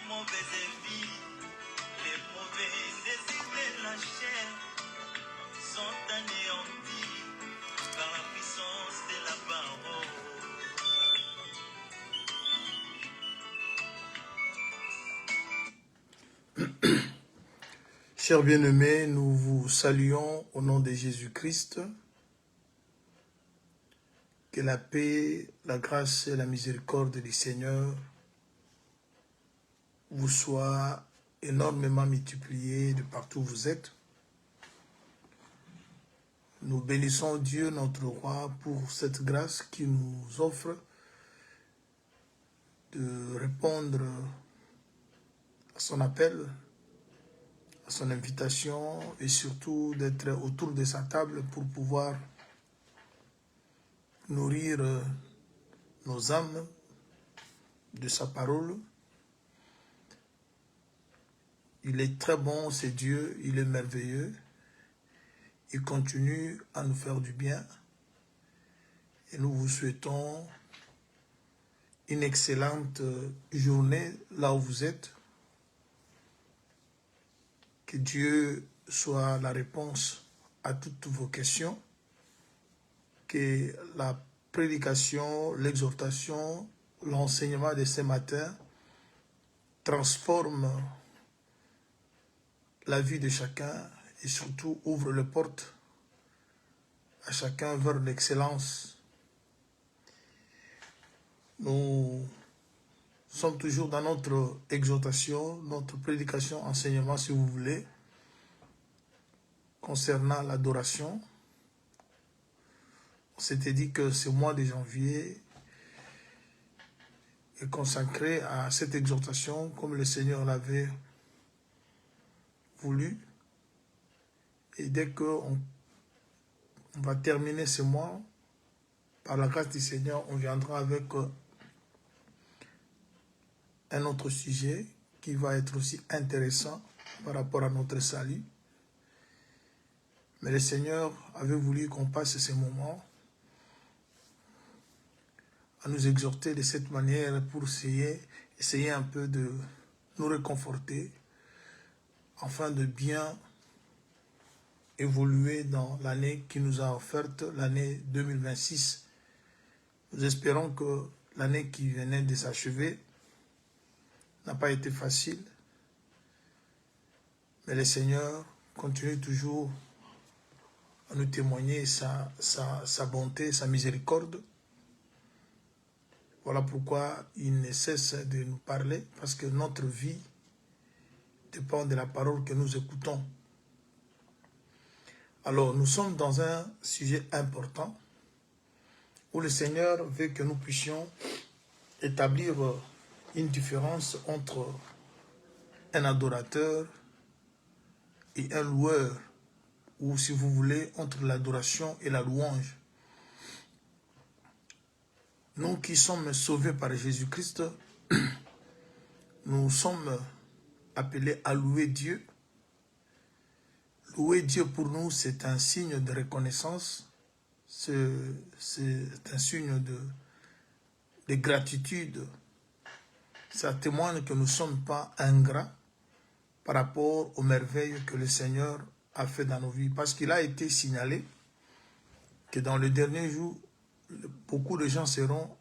mauvaises envies, les mauvais désirs de la chair sont anéantis par la puissance de la parole. Chers bien-aimés, nous vous saluons au nom de Jésus-Christ. Que la paix, la grâce et la miséricorde du Seigneur vous soient énormément multipliées de partout où vous êtes. Nous bénissons Dieu, notre roi, pour cette grâce qu'il nous offre de répondre à son appel, à son invitation et surtout d'être autour de sa table pour pouvoir nourrir nos âmes de sa parole. Il est très bon, c'est Dieu, il est merveilleux. Il continue à nous faire du bien. Et nous vous souhaitons une excellente journée là où vous êtes. Que Dieu soit la réponse à toutes vos questions. Que la prédication, l'exhortation, l'enseignement de ce matin transforme la vie de chacun et surtout ouvre les portes à chacun vers l'excellence. Nous sommes toujours dans notre exhortation, notre prédication, enseignement si vous voulez, concernant l'adoration. On s'était dit que ce mois de janvier est consacré à cette exhortation comme le Seigneur l'avait voulu. Et dès qu'on va terminer ce mois, par la grâce du Seigneur, on viendra avec un autre sujet qui va être aussi intéressant par rapport à notre salut. Mais le Seigneur avait voulu qu'on passe ces moments à nous exhorter de cette manière pour essayer un peu de nous réconforter afin de bien évoluer dans l'année qui nous a offerte, l'année 2026. Nous espérons que l'année qui venait de s'achever n'a pas été facile, mais le Seigneur continue toujours à nous témoigner sa bonté, sa miséricorde. Voilà pourquoi il ne cesse de nous parler, parce que notre vie dépend de la parole que nous écoutons. Alors, nous sommes dans un sujet important où le Seigneur veut que nous puissions établir une différence entre un adorateur et un loueur, ou si vous voulez, entre l'adoration et la louange. Nous qui sommes sauvés par Jésus-Christ, nous sommes appelés à louer Dieu. Louer Dieu pour nous, c'est un signe de reconnaissance, c'est un signe de gratitude. Ça témoigne que nous ne sommes pas ingrats par rapport aux merveilles que le Seigneur a fait dans nos vies. Parce qu'il a été signalé que dans le dernier jour, beaucoup de gens seront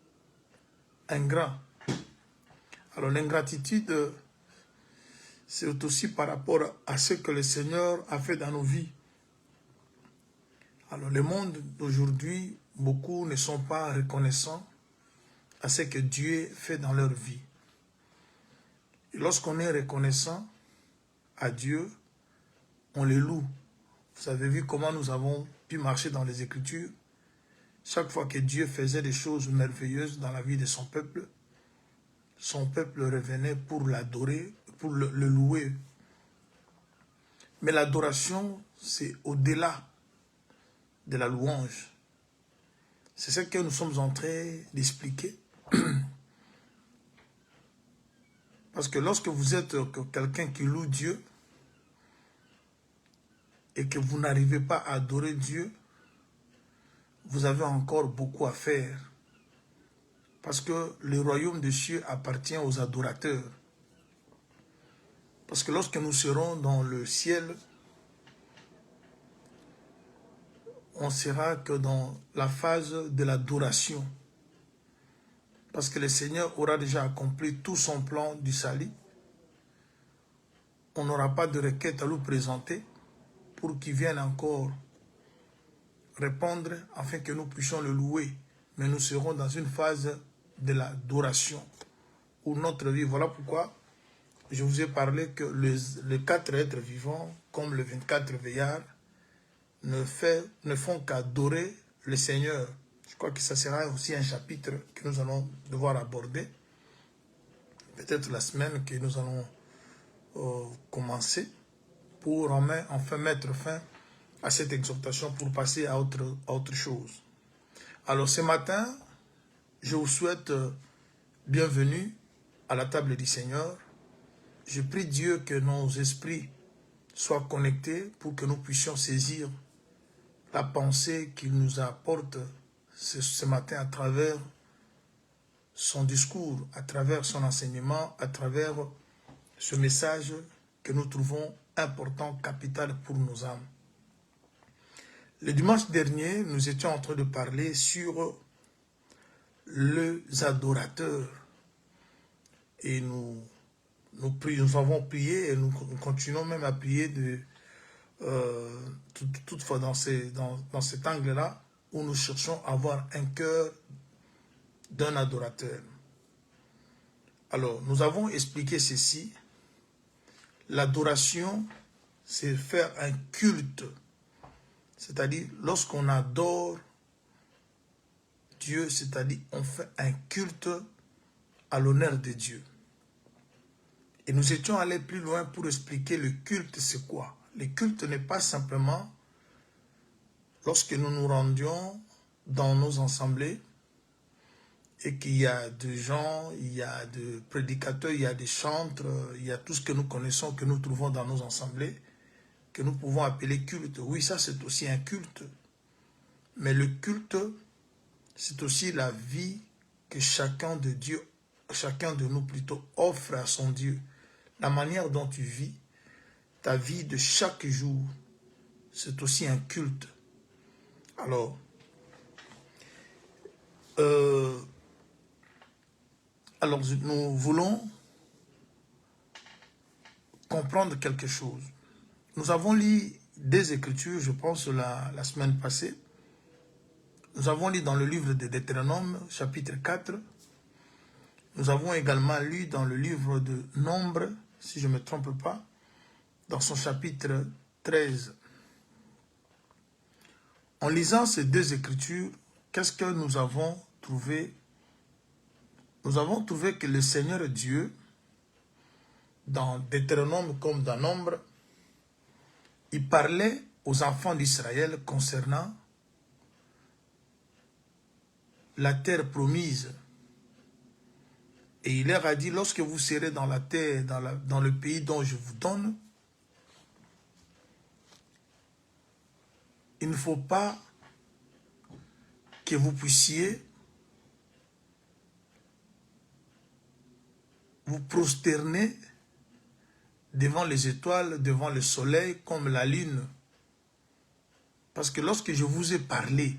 ingrats. Alors l'ingratitude, c'est aussi par rapport à ce que le Seigneur a fait dans nos vies. Alors le monde d'aujourd'hui, beaucoup ne sont pas reconnaissants à ce que Dieu fait dans leur vie. Et lorsqu'on est reconnaissant à Dieu, on les loue. Vous avez vu comment nous avons pu marcher dans les Écritures. Chaque fois que Dieu faisait des choses merveilleuses dans la vie de son peuple revenait pour l'adorer, pour le louer. Mais l'adoration, c'est au-delà de la louange. C'est ce que nous sommes en train d'expliquer. Parce que lorsque vous êtes quelqu'un qui loue Dieu et que vous n'arrivez pas à adorer Dieu, vous avez encore beaucoup à faire. Parce que le royaume des cieux appartient aux adorateurs. Parce que lorsque nous serons dans le ciel, on sera que dans la phase de l'adoration. Parce que le Seigneur aura déjà accompli tout son plan du salut. On n'aura pas de requête à lui présenter pour qu'il vienne encore répondre afin que nous puissions le louer. Mais nous serons dans une phase de l'adoration où notre vie, voilà pourquoi je vous ai parlé que les 4 êtres vivants, comme les 24 veillards, ne font qu'adorer le Seigneur. Je crois que ça sera aussi un chapitre que nous allons devoir aborder. Peut-être la semaine que nous allons commencer pour enfin mettre fin à cette exhortation pour passer à autre chose. Alors ce matin, je vous souhaite bienvenue à la table du Seigneur. Je prie Dieu que nos esprits soient connectés pour que nous puissions saisir la pensée qu'il nous apporte ce matin à travers son discours, à travers son enseignement, à travers ce message que nous trouvons important, capital pour nos âmes. Le dimanche dernier, nous étions en train de parler sur les adorateurs. Et nous avons prié et nous continuons même à prier toutefois dans cet angle-là où nous cherchons à avoir un cœur d'un adorateur. Alors, nous avons expliqué ceci. L'adoration, c'est faire un culte. C'est-à-dire, lorsqu'on adore Dieu, c'est-à-dire, on fait un culte à l'honneur de Dieu. Et nous étions allés plus loin pour expliquer le culte, c'est quoi? Le culte n'est pas simplement lorsque nous nous rendions dans nos assemblées et qu'il y a des gens, il y a des prédicateurs, il y a des chantres, il y a tout ce que nous connaissons, que nous trouvons dans nos assemblées, que nous pouvons appeler culte. Oui, ça c'est aussi un culte. Mais le culte, c'est aussi la vie que chacun de nous plutôt offre à son Dieu. La manière dont tu vis, ta vie de chaque jour, c'est aussi un culte. Alors, nous voulons comprendre quelque chose. Nous avons lu des Écritures, je pense, la semaine passée. Nous avons lu dans le livre de Deutéronome, chapitre 4. Nous avons également lu dans le livre de Nombre, si je ne me trompe pas, dans son chapitre 13. En lisant ces 2 Écritures, qu'est-ce que nous avons trouvé? Nous avons trouvé que le Seigneur Dieu, dans Deutéronome comme dans Nombre, il parlait aux enfants d'Israël concernant la terre promise. Et il leur a dit, lorsque vous serez dans la terre, dans le pays dont je vous donne, il ne faut pas que vous puissiez vous prosterner devant les étoiles, devant le soleil, comme la lune. Parce que lorsque je vous ai parlé,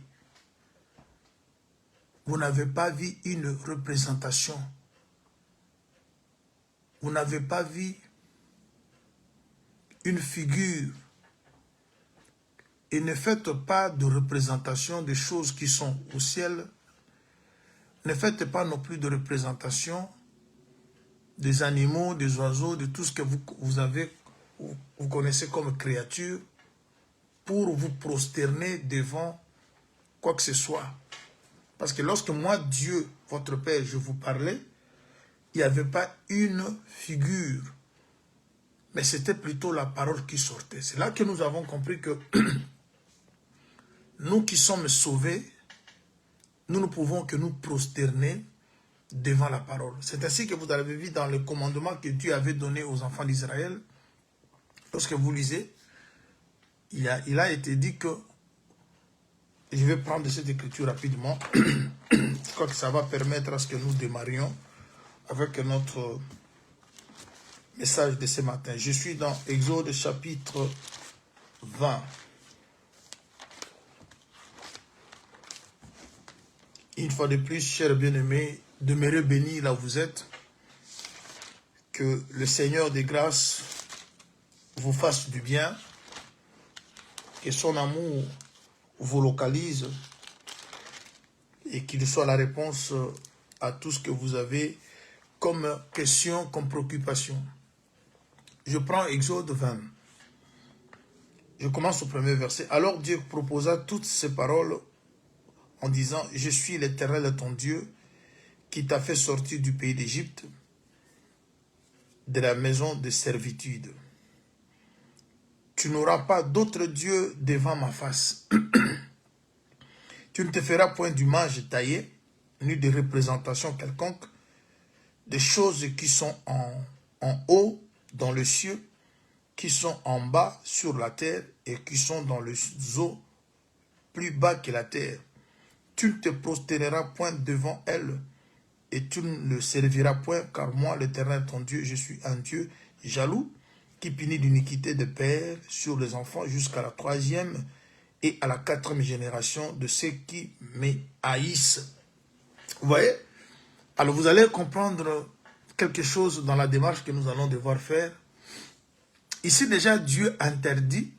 vous n'avez pas vu une représentation. Vous n'avez pas vu une figure. Et ne faites pas de représentation des choses qui sont au ciel. Ne faites pas non plus de représentation des animaux, des oiseaux, de tout ce que vous connaissez comme créature, pour vous prosterner devant quoi que ce soit. Parce que lorsque moi, Dieu, votre Père, je vous parlais, il n'y avait pas une figure, mais c'était plutôt la parole qui sortait. C'est là que nous avons compris que nous qui sommes sauvés, nous ne pouvons que nous prosterner devant la parole. C'est ainsi que vous avez vu dans le commandement que Dieu avait donné aux enfants d'Israël. Lorsque vous lisez, il a été dit que, je vais prendre cette écriture rapidement, je crois que ça va permettre à ce que nous démarrions avec notre message de ce matin. Je suis dans Exode chapitre 20. Une fois de plus, chers bien-aimés, demeurez bénis là où vous êtes. Que le Seigneur des grâces vous fasse du bien. Que son amour vous localise. Et qu'il soit la réponse à tout ce que vous avez comme question, comme préoccupation. Je prends Exode 20. Je commence au premier verset. Alors Dieu proposa toutes ces paroles en disant, je suis l'Éternel ton Dieu qui t'a fait sortir du pays d'Égypte, de la maison de servitude. Tu n'auras pas d'autre Dieu devant ma face. Tu ne te feras point d'image taillée, ni de représentation quelconque, des choses qui sont en haut dans le ciel, qui sont en bas sur la terre et qui sont dans les eaux plus bas que la terre. Tu ne te prosterneras point devant elles et tu ne le serviras point, car moi, l'Éternel ton Dieu, je suis un Dieu jaloux qui punit l'iniquité des pères sur les enfants jusqu'à la 3e et à la 4e génération de ceux qui me haïssent. Vous voyez? Alors vous allez comprendre quelque chose dans la démarche que nous allons devoir faire. Ici déjà, Dieu interdit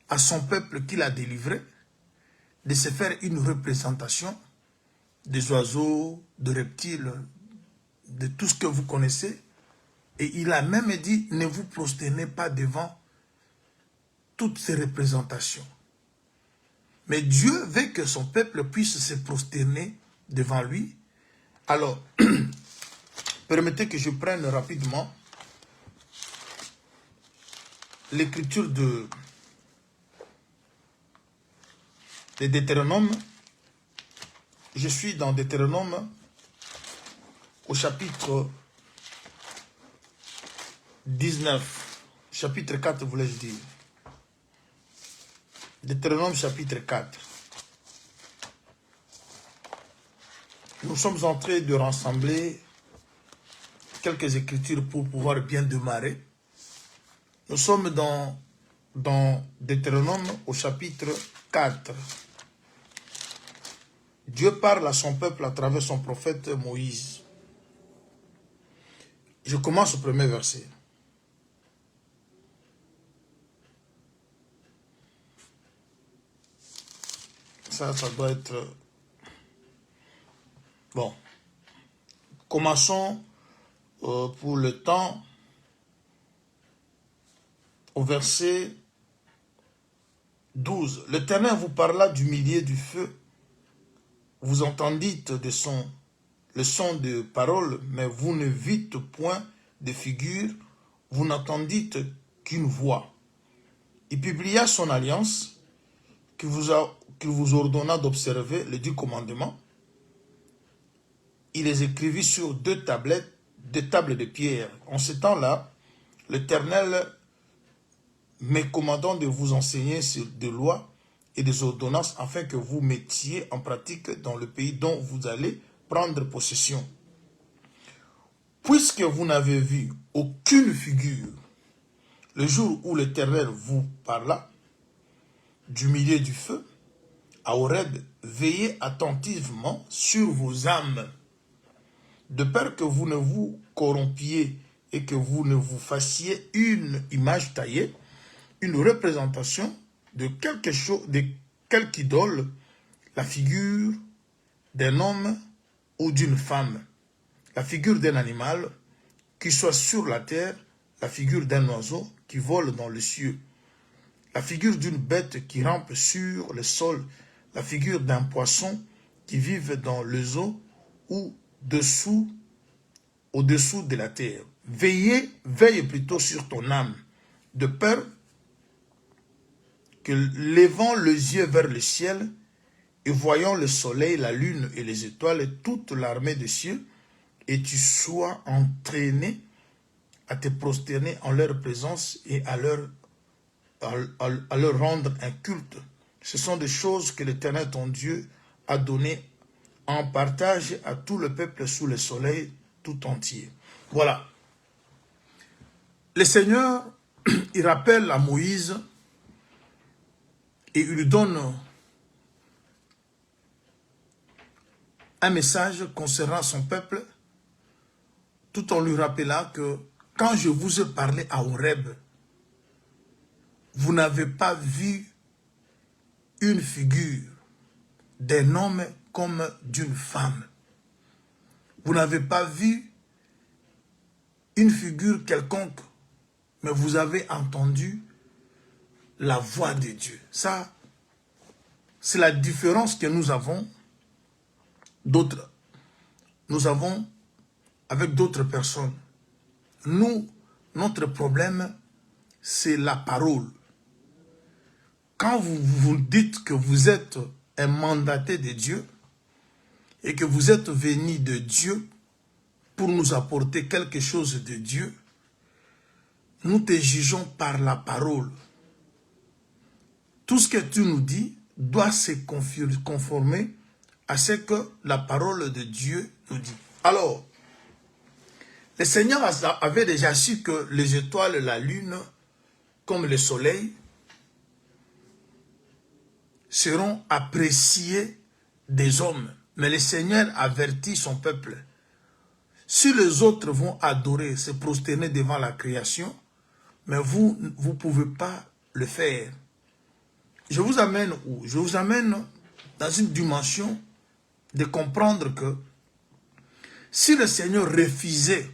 à son peuple qu'il a délivré de se faire une représentation des oiseaux, de reptiles, de tout ce que vous connaissez. Et il a même dit, ne vous prosternez pas devant toutes ces représentations. Mais Dieu veut que son peuple puisse se prosterner devant lui. Alors, permettez que je prenne rapidement l'écriture de Deutéronome. Je suis dans Deutéronome au chapitre 19. Chapitre 4, voulais-je dire. Deutéronome chapitre 4. Nous sommes en train de rassembler quelques écritures pour pouvoir bien démarrer. Nous sommes dans Deutéronome au chapitre 4. Dieu parle à son peuple à travers son prophète Moïse. Je commence au premier verset. Ça doit être... Bon. Commençons pour le temps au verset 12. L'Éternel vous parla du milieu du feu. Vous entendîtes le son de paroles, mais vous ne vîtes point de figure, vous n'entendîtes qu'une voix. Il publia son alliance, qu'il vous ordonna d'observer les 10 commandements. Il les écrivit sur 2 tables de pierre. En ce temps-là, l'Éternel me commandant de vous enseigner des lois et des ordonnances afin que vous mettiez en pratique dans le pays dont vous allez prendre possession. Puisque vous n'avez vu aucune figure le jour où l'Éternel vous parla du milieu du feu, à Horeb, veillez attentivement sur vos âmes, de peur que vous ne vous corrompiez et que vous ne vous fassiez une image taillée, une représentation de quelque chose, de quelque idole, la figure d'un homme ou d'une femme, la figure d'un animal qui soit sur la terre, la figure d'un oiseau qui vole dans les cieux, la figure d'une bête qui rampe sur le sol, la figure d'un poisson qui vive dans les eaux ou au-dessous de la terre. Veille plutôt sur ton âme, de peur que levant les yeux vers le ciel et voyant le soleil, la lune et les étoiles et toute l'armée des cieux, et tu sois entraîné à te prosterner en leur présence et à leur rendre un culte. Ce sont des choses que l'Éternel ton Dieu a données en partage à tout le peuple sous le soleil tout entier. Voilà. le Seigneur, il rappelle à Moïse et il lui donne un message concernant son peuple, tout en lui rappelant que quand je vous ai parlé à Horeb, vous n'avez pas vu une figure d'un homme comme d'une femme. Vous n'avez pas vu une figure quelconque, mais vous avez entendu la voix de Dieu. Ça, c'est la différence que nous avons avec d'autres personnes. Nous, notre problème, c'est la parole. Quand vous dites que vous êtes un mandaté de Dieu et que vous êtes venu de Dieu pour nous apporter quelque chose de Dieu, nous te jugeons par la parole. Tout ce que tu nous dis doit se conformer à ce que la parole de Dieu nous dit. Alors, le Seigneur avait déjà su que les étoiles, la lune, comme le soleil, seront appréciés des hommes. Mais le Seigneur avertit son peuple. Si les autres vont adorer, se prosterner devant la création, mais vous ne pouvez pas le faire. Je vous amène où? Je vous amène dans une dimension de comprendre que si le Seigneur refusait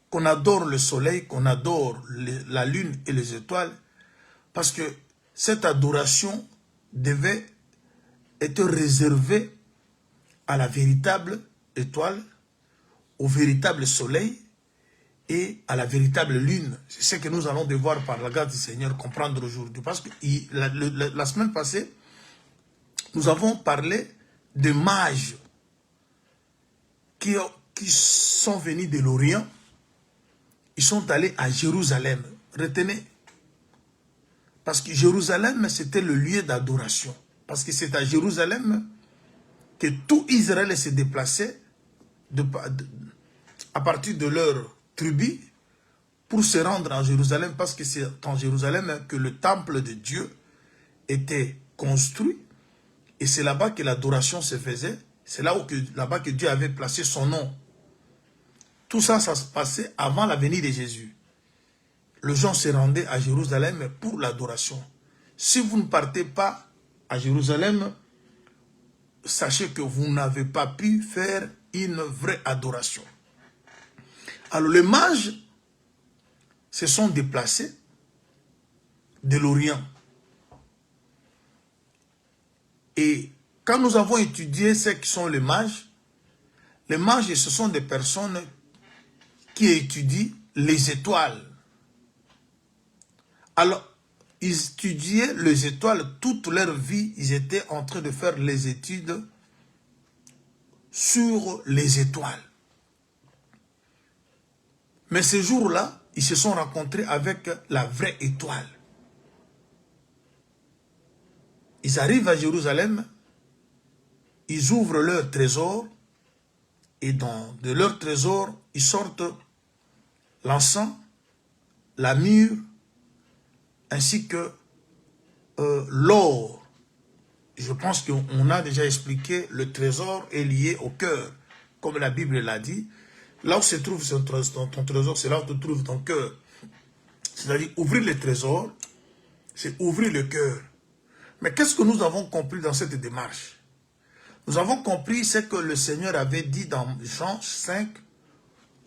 qu'on adore le soleil, qu'on adore la lune et les étoiles, parce que cette adoration devait être réservée à la véritable étoile, au véritable soleil et à la véritable lune. C'est ce que nous allons devoir par la grâce du Seigneur comprendre aujourd'hui. Parce que la semaine passée, nous avons parlé de mages qui sont venus de l'Orient. Ils sont allés à Jérusalem. Retenez. Parce que Jérusalem, c'était le lieu d'adoration. Parce que c'est à Jérusalem que tout Israël s'est déplacé à partir de leur tribu pour se rendre à Jérusalem. Parce que c'est en Jérusalem que le temple de Dieu était construit. Et c'est là-bas que l'adoration se faisait. C'est là-bas que Dieu avait placé son nom. Tout ça, ça se passait avant la venue de Jésus. Les gens se rendaient à Jérusalem pour l'adoration. Si vous ne partez pas à Jérusalem, sachez que vous n'avez pas pu faire une vraie adoration. Alors les mages se sont déplacés de l'Orient. Et quand nous avons étudié ce qui sont les mages, ce sont des personnes qui étudient les étoiles. Alors, ils étudiaient les étoiles toute leur vie. Ils étaient en train de faire les études sur les étoiles. Mais ce jour-là, ils se sont rencontrés avec la vraie étoile. Ils arrivent à Jérusalem, ils ouvrent leur trésor, et de leur trésor, ils sortent l'encens, la myrrhe, ainsi que l'or. Je pense qu'on a déjà expliqué, le trésor est lié au cœur, comme la Bible l'a dit. Là où se trouve ton trésor, c'est là où tu trouves ton cœur. C'est-à-dire, ouvrir le trésor, c'est ouvrir le cœur. Mais qu'est-ce que nous avons compris dans cette démarche? Nous avons compris ce que le Seigneur avait dit dans Jean 5.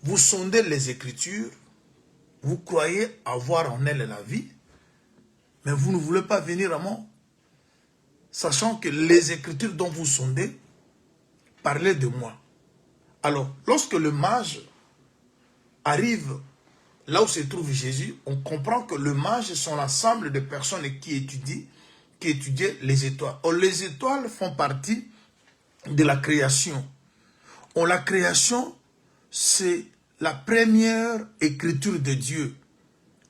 Vous sondez les Écritures, vous croyez avoir en elles la vie, mais vous ne voulez pas venir à moi, sachant que les Écritures dont vous sondez parlaient de moi. Alors, lorsque le mage arrive là où se trouve Jésus, on comprend que le mage sont l'ensemble de personnes qui étudiaient les étoiles. Or, les étoiles font partie de la création. Or, la création, c'est la première écriture de Dieu,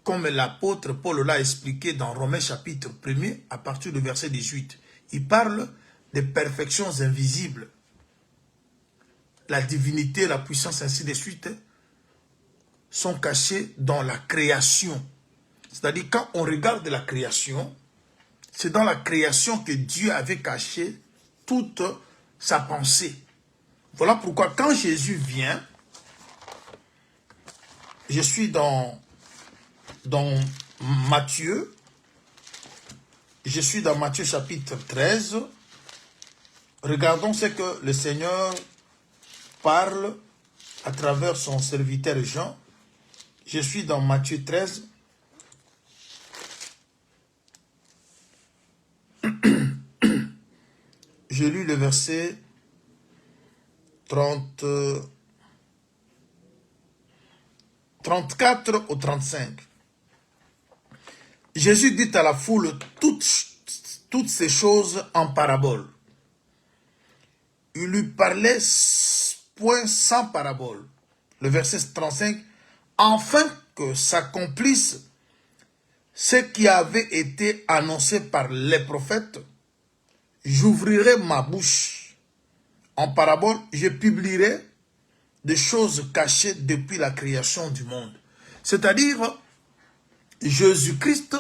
comme l'apôtre Paul l'a expliqué dans Romains chapitre 1er, à partir du verset 18. Il parle des perfections invisibles. La divinité, la puissance, ainsi de suite, sont cachés dans la création. C'est-à-dire, quand on regarde la création, c'est dans la création que Dieu avait caché toute sa pensée. Voilà pourquoi quand Jésus vient, je suis dans Matthieu, je suis dans Matthieu chapitre 13. Regardons ce que le Seigneur parle à travers son serviteur Jean. Je suis dans Matthieu 13. Je lis le verset 34 au 35. Jésus dit à la foule toutes ces choses en parabole. Il lui parlait point sans parabole. Le verset 35. Afin que s'accomplisse ce qui avait été annoncé par les prophètes, j'ouvrirai ma bouche. En parabole, je publierai des choses cachées depuis la création du monde. C'est-à-dire, Jésus-Christ,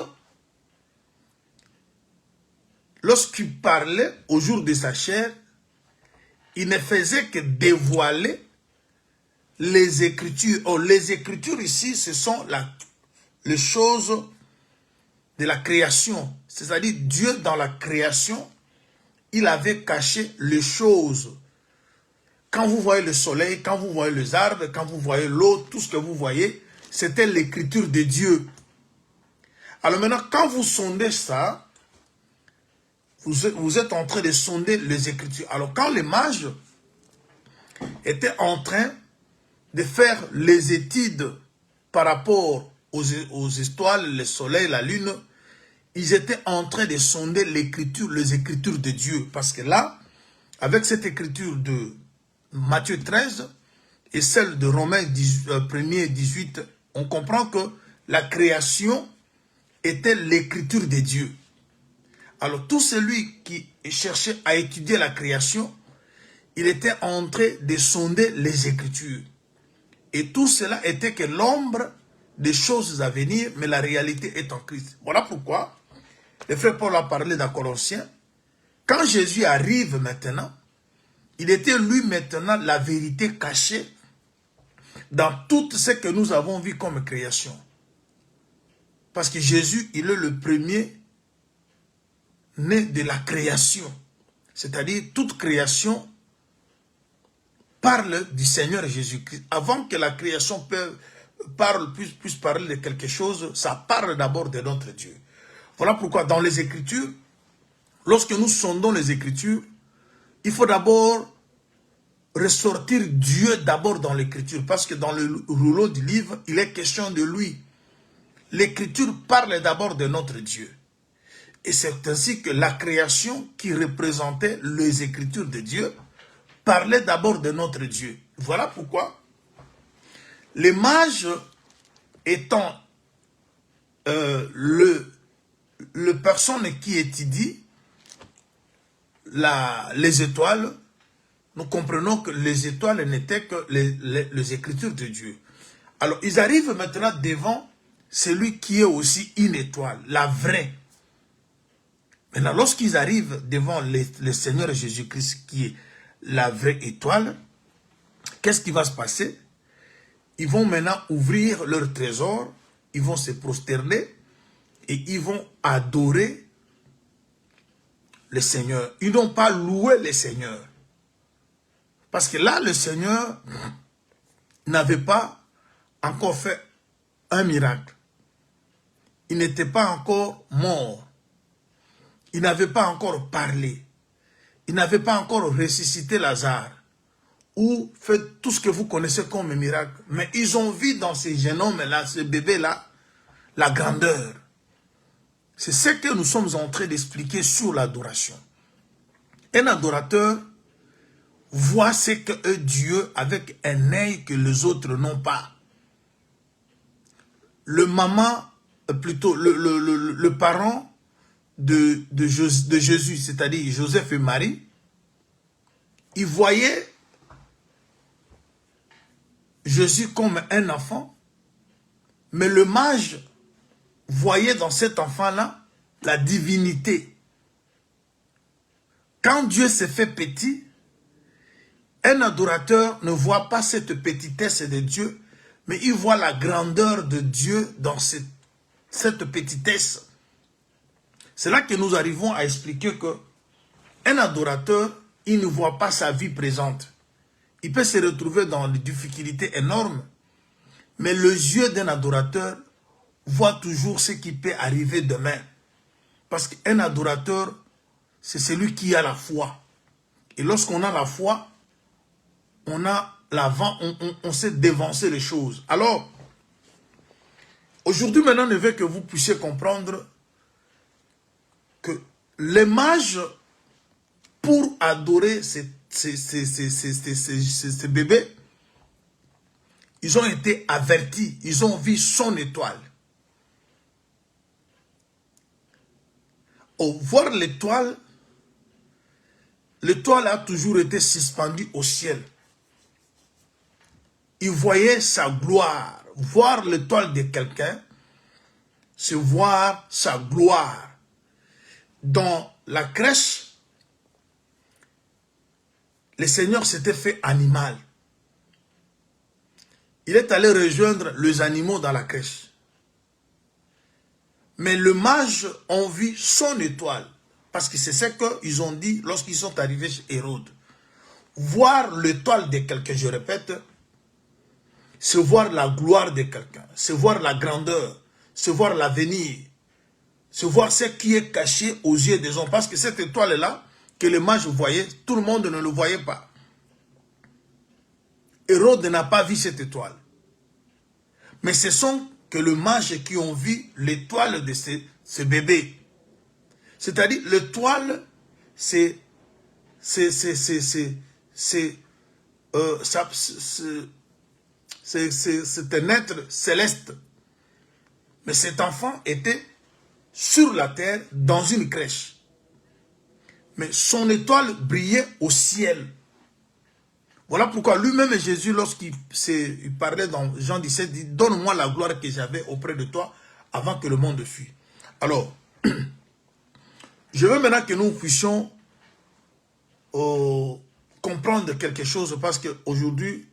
lorsqu'il parlait au jour de sa chair, il ne faisait que dévoiler les Écritures. Oh, les Écritures ici, ce sont les choses de la création. C'est-à-dire, Dieu dans la création, il avait caché les choses. Quand vous voyez le soleil, quand vous voyez les arbres, quand vous voyez l'eau, tout ce que vous voyez, c'était l'écriture de Dieu. Alors maintenant, quand vous sondez ça, vous êtes en train de sonder les Écritures. Alors quand les mages étaient en train de faire les études par rapport aux étoiles, le soleil, la lune, ils étaient en train de sonder l'écriture, les Écritures de Dieu. Parce que là, avec cette écriture de Matthieu 13 et celle de Romains 1er 18, on comprend que la création était l'écriture de Dieu. Alors tout celui qui cherchait à étudier la création, il était en train de sonder les Écritures. Et tout cela était que l'ombre des choses à venir, mais la réalité est en Christ. Voilà pourquoi le frère Paul a parlé dans Colossiens. Quand Jésus arrive maintenant, il était lui maintenant la vérité cachée dans tout ce que nous avons vu comme création. Parce que Jésus, il est le premier né de la création. C'est-à-dire toute création parle du Seigneur Jésus-Christ. Avant que la création puisse parler de quelque chose, ça parle d'abord de notre Dieu. Voilà pourquoi dans les Écritures, lorsque nous sondons les Écritures, il faut d'abord ressortir Dieu d'abord dans l'Écriture. Parce que dans le rouleau du livre, il est question de lui. L'Écriture parle d'abord de notre Dieu. Et c'est ainsi que la création qui représentait les Écritures de Dieu parlait d'abord de notre Dieu. Voilà pourquoi les mages étant le personne qui étudie les étoiles, nous comprenons que les étoiles n'étaient que les Écritures de Dieu. Alors ils arrivent maintenant devant celui qui est aussi une étoile, la vraie. Maintenant, lorsqu'ils arrivent devant le Seigneur Jésus-Christ qui est la vraie étoile, qu'est-ce qui va se passer? Ils vont maintenant ouvrir leur trésor, ils vont se prosterner et ils vont adorer le Seigneur. Ils n'ont pas loué le Seigneur. Parce que là, le Seigneur n'avait pas encore fait un miracle. Il n'était pas encore mort. Il n'avait pas encore parlé. Il n'avait pas encore ressuscité Lazare. Ou fait tout ce que vous connaissez comme un miracle. Mais ils ont vu dans ces jeunes hommes-là, ce bébé-là, la grandeur. C'est ce que nous sommes en train d'expliquer sur l'adoration. Un adorateur voit ce que Dieu avec un œil que les autres n'ont pas. Le maman, plutôt le parent de Jésus, c'est-à-dire Joseph et Marie, ils voyaient Jésus comme un enfant Mais le mage voyait dans cet enfant-là la divinité. Quand Dieu s'est fait petit, un adorateur ne voit pas cette petitesse de Dieu, mais il voit la grandeur de Dieu dans cette petitesse. C'est là que nous arrivons à expliquer que un adorateur, il ne voit pas sa vie présente. Il peut se retrouver dans des difficultés énormes, mais les yeux d'un adorateur voient toujours ce qui peut arriver demain. Parce qu'un adorateur, c'est celui qui a la foi. Et lorsqu'on a la foi, on sait dévancer les choses. Alors, aujourd'hui maintenant, je veux que vous puissiez comprendre que les mages, pour adorer ces bébés, ils ont été avertis, ils ont vu son étoile. Au voir l'étoile, l'étoile a toujours été suspendue au ciel. Ils voyaient sa gloire. Voir l'étoile de quelqu'un, c'est voir sa gloire. Dans la crèche, le Seigneur s'était fait animal. Il est allé rejoindre les animaux dans la crèche. Mais les mages ont vu son étoile. Parce que c'est ce qu'ils ont dit lorsqu'ils sont arrivés chez Hérode. Voir l'étoile de quelqu'un, je répète, c'est voir la gloire de quelqu'un, c'est voir la grandeur, c'est voir l'avenir, c'est voir ce qui est caché aux yeux des hommes. Parce que cette étoile-là, que les mages voyaient, tout le monde ne le voyait pas. Hérode n'a pas vu cette étoile. Mais ce sont que les mages qui ont vu l'étoile de ce bébé. C'est-à-dire, l'étoile, c'est un être céleste. Mais cet enfant était sur la terre, dans une crèche. Mais son étoile brillait au ciel. Voilà pourquoi lui-même Jésus, lorsqu'il parlait dans Jean 17, dit « Donne-moi la gloire que j'avais auprès de toi avant que le monde fuit. » Alors, je veux maintenant que nous puissions comprendre quelque chose, parce qu'aujourd'hui,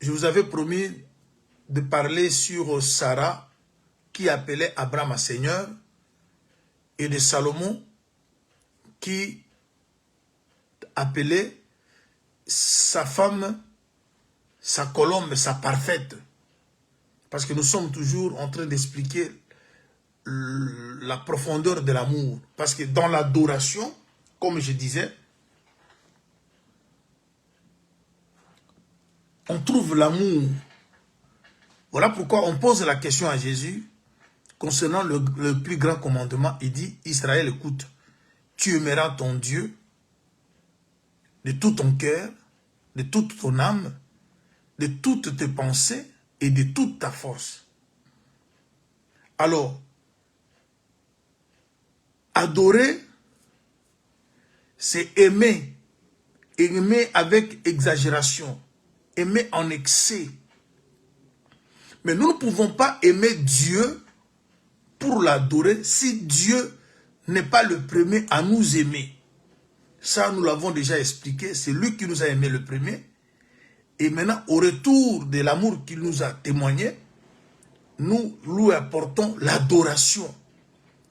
je vous avais promis de parler sur Sarah, qui appelait Abraham à Seigneur, et de Salomon, qui appelait sa femme, sa colombe, sa parfaite. Parce que nous sommes toujours en train d'expliquer la profondeur de l'amour. Parce que dans l'adoration, comme je disais, on trouve l'amour. Voilà pourquoi on pose la question à Jésus concernant le plus grand commandement. Il dit, Israël, écoute, tu aimeras ton Dieu de tout ton cœur, de toute ton âme, de toutes tes pensées et de toute ta force. Alors, adorer, c'est aimer. Aimer avec exagération. Aimer en excès. Mais nous ne pouvons pas aimer Dieu pour l'adorer si Dieu n'est pas le premier à nous aimer. Ça, nous l'avons déjà expliqué. C'est lui qui nous a aimé le premier. Et maintenant, au retour de l'amour qu'il nous a témoigné, nous lui apportons l'adoration.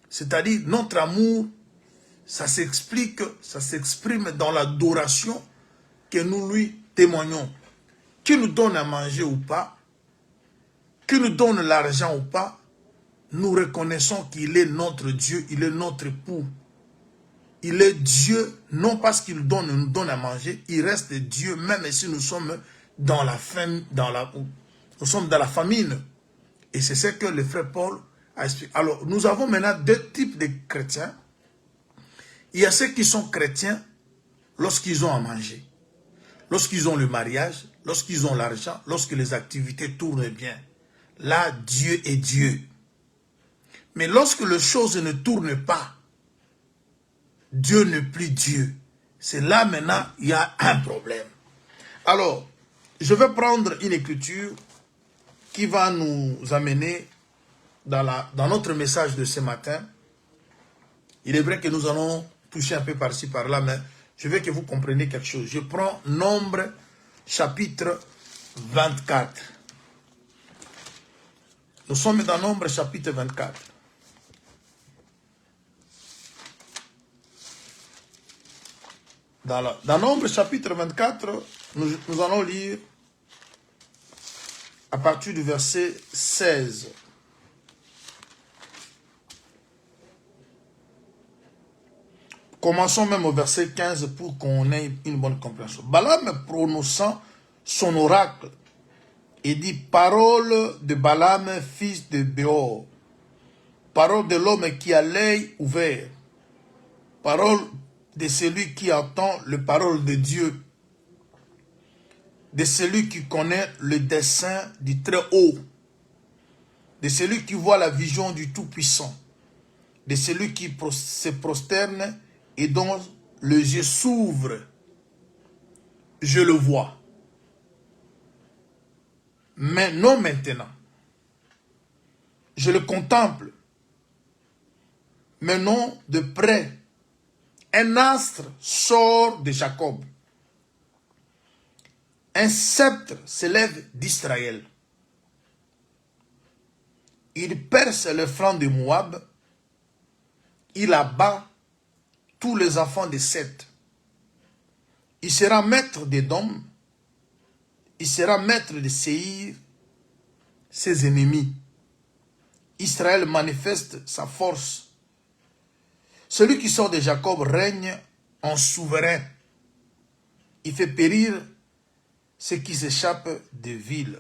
C'est-à-dire, notre amour, ça s'explique, ça s'exprime dans l'adoration que nous lui témoignons. Qu'il nous donne à manger ou pas, qu'il nous donne l'argent ou pas, nous reconnaissons qu'il est notre Dieu, il est notre époux. Il est Dieu, non parce qu'il nous donne à manger, il reste Dieu, même si nous sommes dans la faim, nous sommes dans la famine. Et c'est ce que le frère Paul a expliqué. Alors, nous avons maintenant deux types de chrétiens. Il y a ceux qui sont chrétiens lorsqu'ils ont à manger, lorsqu'ils ont le mariage, lorsqu'ils ont l'argent, lorsque les activités tournent bien. Là, Dieu est Dieu. Mais lorsque les choses ne tournent pas, Dieu n'est plus Dieu. C'est là maintenant, il y a un problème. Alors, je vais prendre une écriture qui va nous amener dans notre message de ce matin. Il est vrai que nous allons toucher un peu par-ci, par-là, mais je veux que vous compreniez quelque chose. Je prends Nombre, chapitre 24. Nous sommes dans Nombre, chapitre 24. Dans Nombre, chapitre 24, nous allons lire à partir du verset 16. Commençons même au verset 15 pour qu'on ait une bonne compréhension. Balaam prononçant son oracle et dit: parole de Balaam, fils de Béor, parole de l'homme qui a l'œil ouvert, parole de celui qui entend les paroles de Dieu, de celui qui connaît le dessein du Très-Haut, de celui qui voit la vision du Tout-Puissant, de celui qui se prosterne et dont les yeux s'ouvrent. Je le vois, mais non maintenant. Je le contemple, mais non de près. Un astre sort de Jacob. Un sceptre s'élève d'Israël. Il perce le flanc de Moab. Il abat tous les enfants de Seth. Il sera maître d'Édom. Il sera maître de Séhir, ses ennemis. Israël manifeste sa force. Celui qui sort de Jacob règne en souverain. Il fait périr ceux qui s'échappent des villes.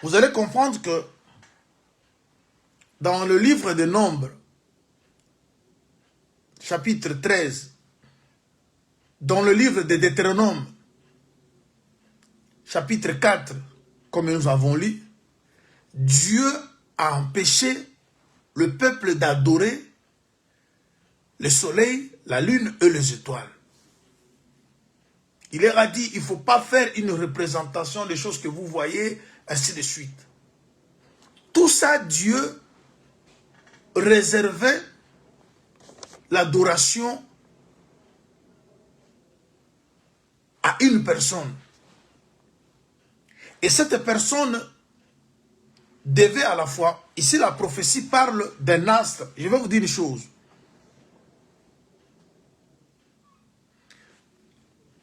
Vous allez comprendre que dans le livre des Nombres, chapitre 13, dans le livre de Deutéronome, chapitre 4, comme nous avons lu, Dieu a empêché le peuple d'adorer le soleil, la lune et les étoiles. Il leur a dit, il ne faut pas faire une représentation des choses que vous voyez, ainsi de suite. Tout ça, Dieu réservait l'adoration à une personne. Et cette personne devait à la fois, ici la prophétie parle d'un astre. Je vais vous dire une chose.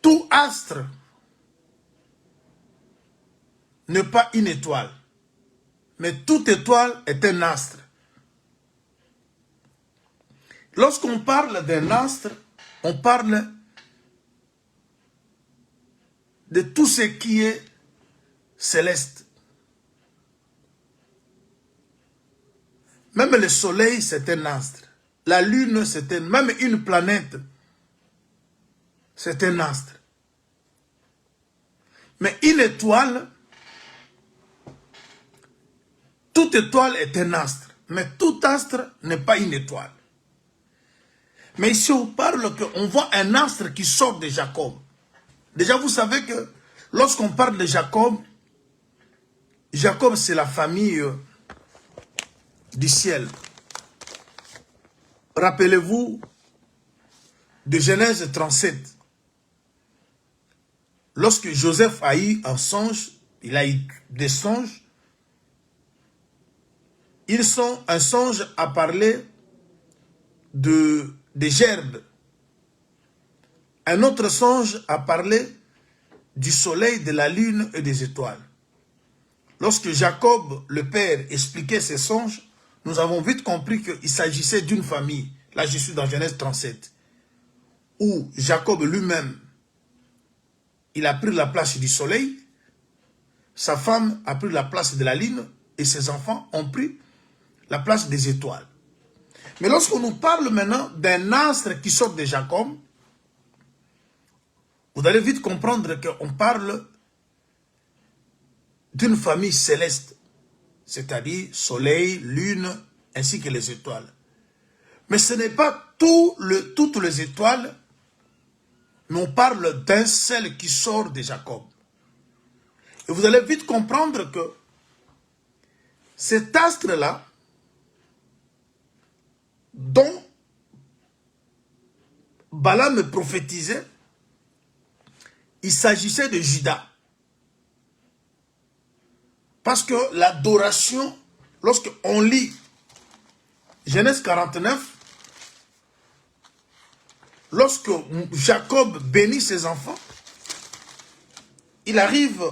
Tout astre n'est pas une étoile, mais toute étoile est un astre. Lorsqu'on parle d'un astre, on parle de tout ce qui est céleste. Même le soleil, c'est un astre. La lune, même une planète, c'est un astre. Mais une étoile, toute étoile est un astre. Mais tout astre n'est pas une étoile. Mais ici, on parle qu'on voit un astre qui sort de Jacob. Déjà, vous savez que lorsqu'on parle de Jacob, Jacob, c'est la famille du ciel. Rappelez-vous de Genèse 37. Lorsque Joseph a eu un songe, il a eu des songes. Un songe a parlé des gerbes. Un autre songe a parlé du soleil, de la lune et des étoiles. Lorsque Jacob, le père, expliquait ces songes, nous avons vite compris qu'il s'agissait d'une famille. Là, je suis dans Genèse 37. Où Jacob lui-même, il a pris la place du soleil, sa femme a pris la place de la lune et ses enfants ont pris la place des étoiles. Mais lorsqu'on nous parle maintenant d'un astre qui sort de Jacob, vous allez vite comprendre qu'on parle d'une famille céleste, c'est-à-dire soleil, lune, ainsi que les étoiles. Mais ce n'est pas toutes les étoiles, mais on parle d'un seul qui sort de Jacob. Et vous allez vite comprendre que cet astre-là, dont Balaam prophétisait, il s'agissait de Judas. Parce que l'adoration, lorsque on lit Genèse 49, lorsque Jacob bénit ses enfants, il arrive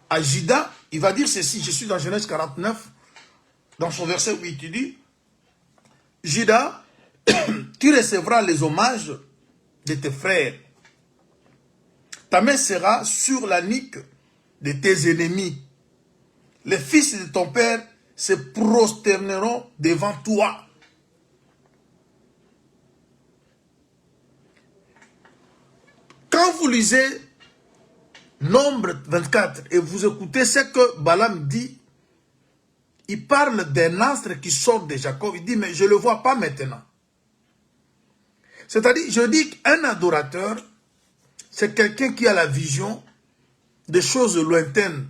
à Judas, il va dire ceci, je suis dans Genèse 49, dans son verset 8, il dit, Judas, tu recevras les hommages de tes frères. Ta main sera sur la nuque de tes ennemis. Les fils de ton père se prosterneront devant toi. Quand vous lisez Nombre 24 et vous écoutez ce que Balaam dit, il parle d'un astre qui sort de Jacob. Il dit, mais je ne le vois pas maintenant. C'est-à-dire, je dis qu'un adorateur, c'est quelqu'un qui a la vision des choses lointaines.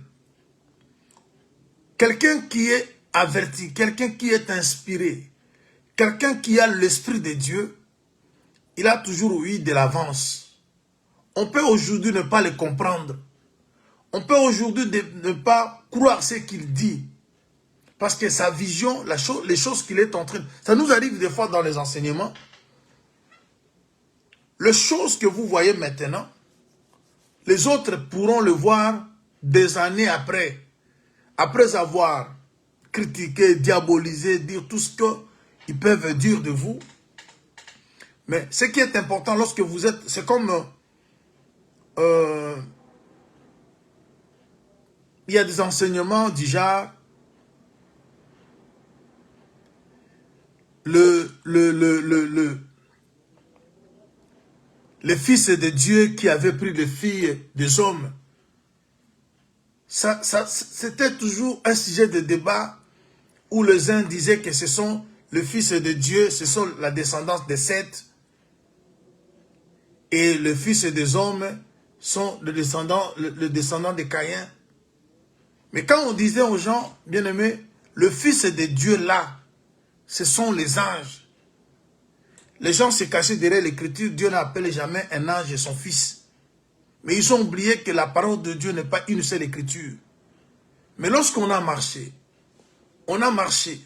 Quelqu'un qui est averti, quelqu'un qui est inspiré, quelqu'un qui a l'esprit de Dieu, il a toujours eu de l'avance. On peut aujourd'hui ne pas le comprendre. On peut aujourd'hui ne pas croire ce qu'il dit. Parce que sa vision, les choses qu'il est en train... Ça nous arrive des fois dans les enseignements. Les choses que vous voyez maintenant, les autres pourront le voir des années après. Après avoir critiqué, diabolisé, dire tout ce qu'ils peuvent dire de vous. Mais ce qui est important lorsque vous êtes... C'est comme... il y a des enseignements du genre... les fils de Dieu qui avaient pris les filles des hommes. C'était toujours un sujet de débat où les uns disaient que ce sont les fils de Dieu, ce sont la descendance de Seth. Et les fils des hommes sont le descendant de Caïn. Mais quand on disait aux gens, bien aimés, le fils de Dieu là, ce sont les anges. Les gens se cachaient derrière l'écriture. Dieu n'appelle jamais un ange son fils. Mais ils ont oublié que la parole de Dieu n'est pas une seule écriture. Mais lorsqu'on a marché, on a marché.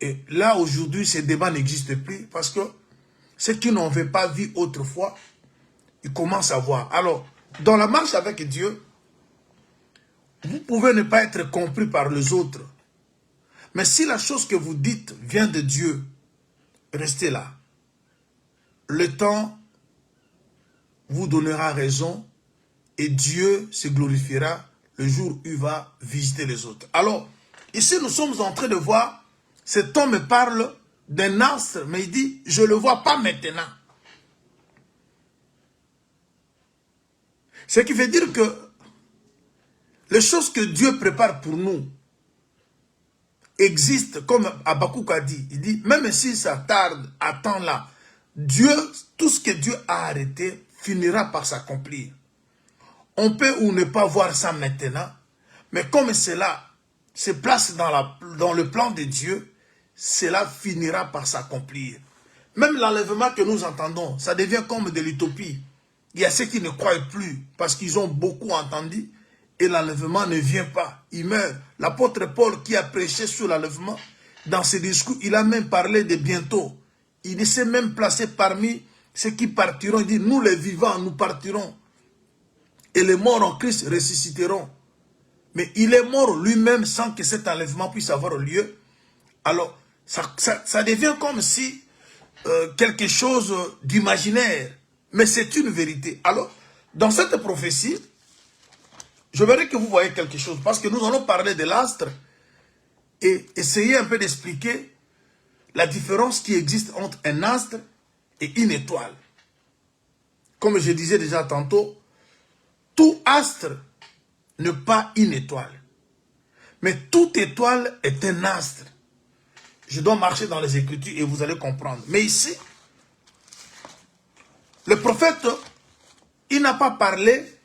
Et là, aujourd'hui, ces débats n'existent plus parce que ceux qui n'avaient pas vu autrefois, ils commencent à voir. Alors, dans la marche avec Dieu, vous pouvez ne pas être compris par les autres. Mais si la chose que vous dites vient de Dieu, restez là. Le temps vous donnera raison et Dieu se glorifiera le jour où il va visiter les autres. Alors, ici nous sommes en train de voir, cet homme parle d'un astre, mais il dit, je ne le vois pas maintenant. Ce qui veut dire que les choses que Dieu prépare pour nous existent, comme Habakkuk a dit. Il dit, même si ça tarde, attends-là. Dieu, tout ce que Dieu a arrêté, finira par s'accomplir. On peut ou ne pas voir ça maintenant, mais comme cela se place dans le plan de Dieu, cela finira par s'accomplir. Même l'enlèvement que nous entendons, ça devient comme de l'utopie. Il y a ceux qui ne croient plus parce qu'ils ont beaucoup entendu et l'enlèvement ne vient pas. Il meurt. L'apôtre Paul qui a prêché sur l'enlèvement, dans ses discours, il a même parlé de bientôt. Il s'est même placé parmi ceux qui partiront. Il dit, nous les vivants, nous partirons. Et les morts en Christ ressusciteront. Mais il est mort lui-même sans que cet enlèvement puisse avoir lieu. Alors, ça devient comme si quelque chose d'imaginaire. Mais c'est une vérité. Alors, dans cette prophétie, je verrai que vous voyez quelque chose. Parce que nous allons parler de l'astre et essayer un peu d'expliquer la différence qui existe entre un astre et une étoile. Comme je disais déjà tantôt, tout astre n'est pas une étoile. Mais toute étoile est un astre. Je dois marcher dans les Écritures et vous allez comprendre. Mais ici, le prophète il n'a pas parlé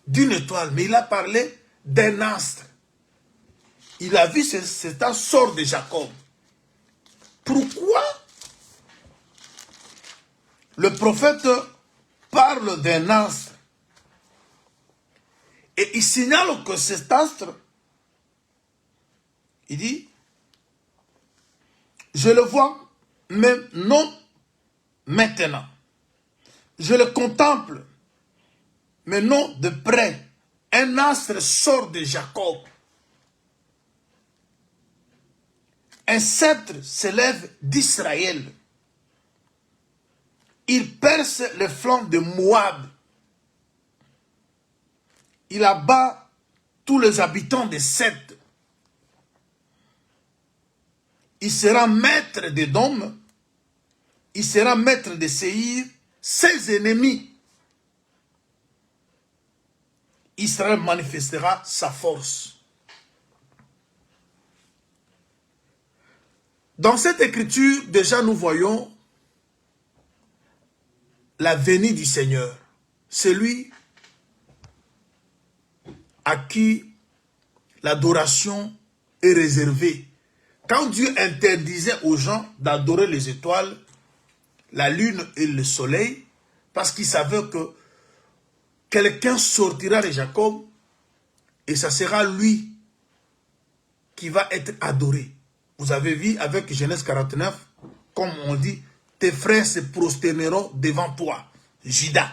d'une étoile, mais il a parlé d'un astre. Il a vu cet astre sort de Jacob. Pourquoi le prophète parle d'un astre et il signale que cet astre, il dit, je le vois, mais non maintenant. Je le contemple, mais non de près. Un astre sort de Jacob. Un sceptre s'élève d'Israël. Il perce les flancs de Moab. Il abat tous les habitants de Seth. Il sera maître d'Édom. Il sera maître de Séhir, ses ennemis. Israël manifestera sa force. Dans cette écriture, déjà nous voyons la venue du Seigneur. Celui à qui l'adoration est réservée. Quand Dieu interdisait aux gens d'adorer les étoiles, la lune et le soleil, parce qu'il savait que quelqu'un sortira de Jacob et ça sera lui qui va être adoré. Vous avez vu avec Genèse 49, comme on dit, tes frères se prosterneront devant toi. Judas.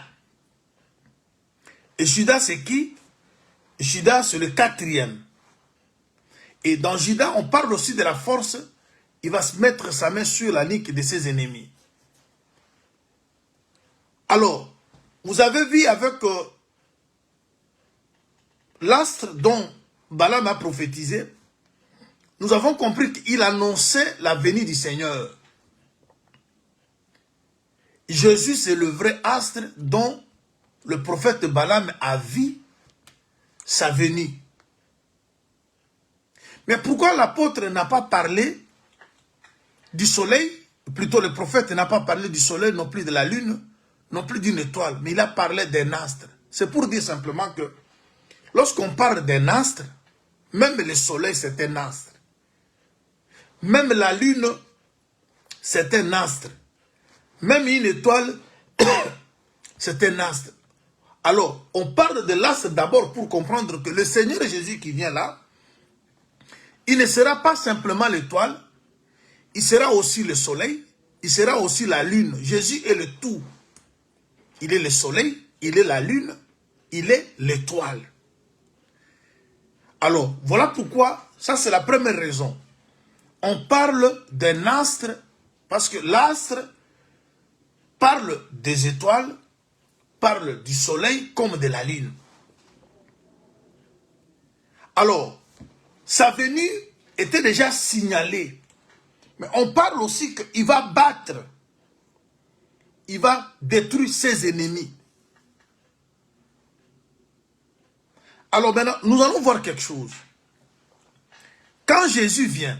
Et Judas c'est qui? Judas c'est le quatrième. Et dans Judas, on parle aussi de la force. Il va se mettre sa main sur la nuque de ses ennemis. Alors, vous avez vu avec l'astre dont Balaam a prophétisé, nous avons compris qu'il annonçait la venue du Seigneur. Jésus, c'est le vrai astre dont le prophète Balaam a vu sa venue. Mais pourquoi l'apôtre n'a pas parlé du soleil? Plutôt, le prophète n'a pas parlé du soleil, non plus de la lune, non plus d'une étoile, mais il a parlé d'un astre. C'est pour dire simplement que lorsqu'on parle d'un astre, même le soleil, c'est un astre. Même la lune, c'est un astre. Même une étoile, c'est un astre. Alors, on parle de l'astre d'abord pour comprendre que le Seigneur Jésus qui vient là, il ne sera pas simplement l'étoile, il sera aussi le soleil, il sera aussi la lune. Jésus est le tout. Il est le soleil, il est la lune, il est l'étoile. Alors, voilà pourquoi, ça c'est la première raison. On parle d'un astre, parce que l'astre parle des étoiles, parle du soleil comme de la lune. Alors, sa venue était déjà signalée. Mais on parle aussi qu'il va battre, il va détruire ses ennemis. Alors maintenant, nous allons voir quelque chose. Quand Jésus vient,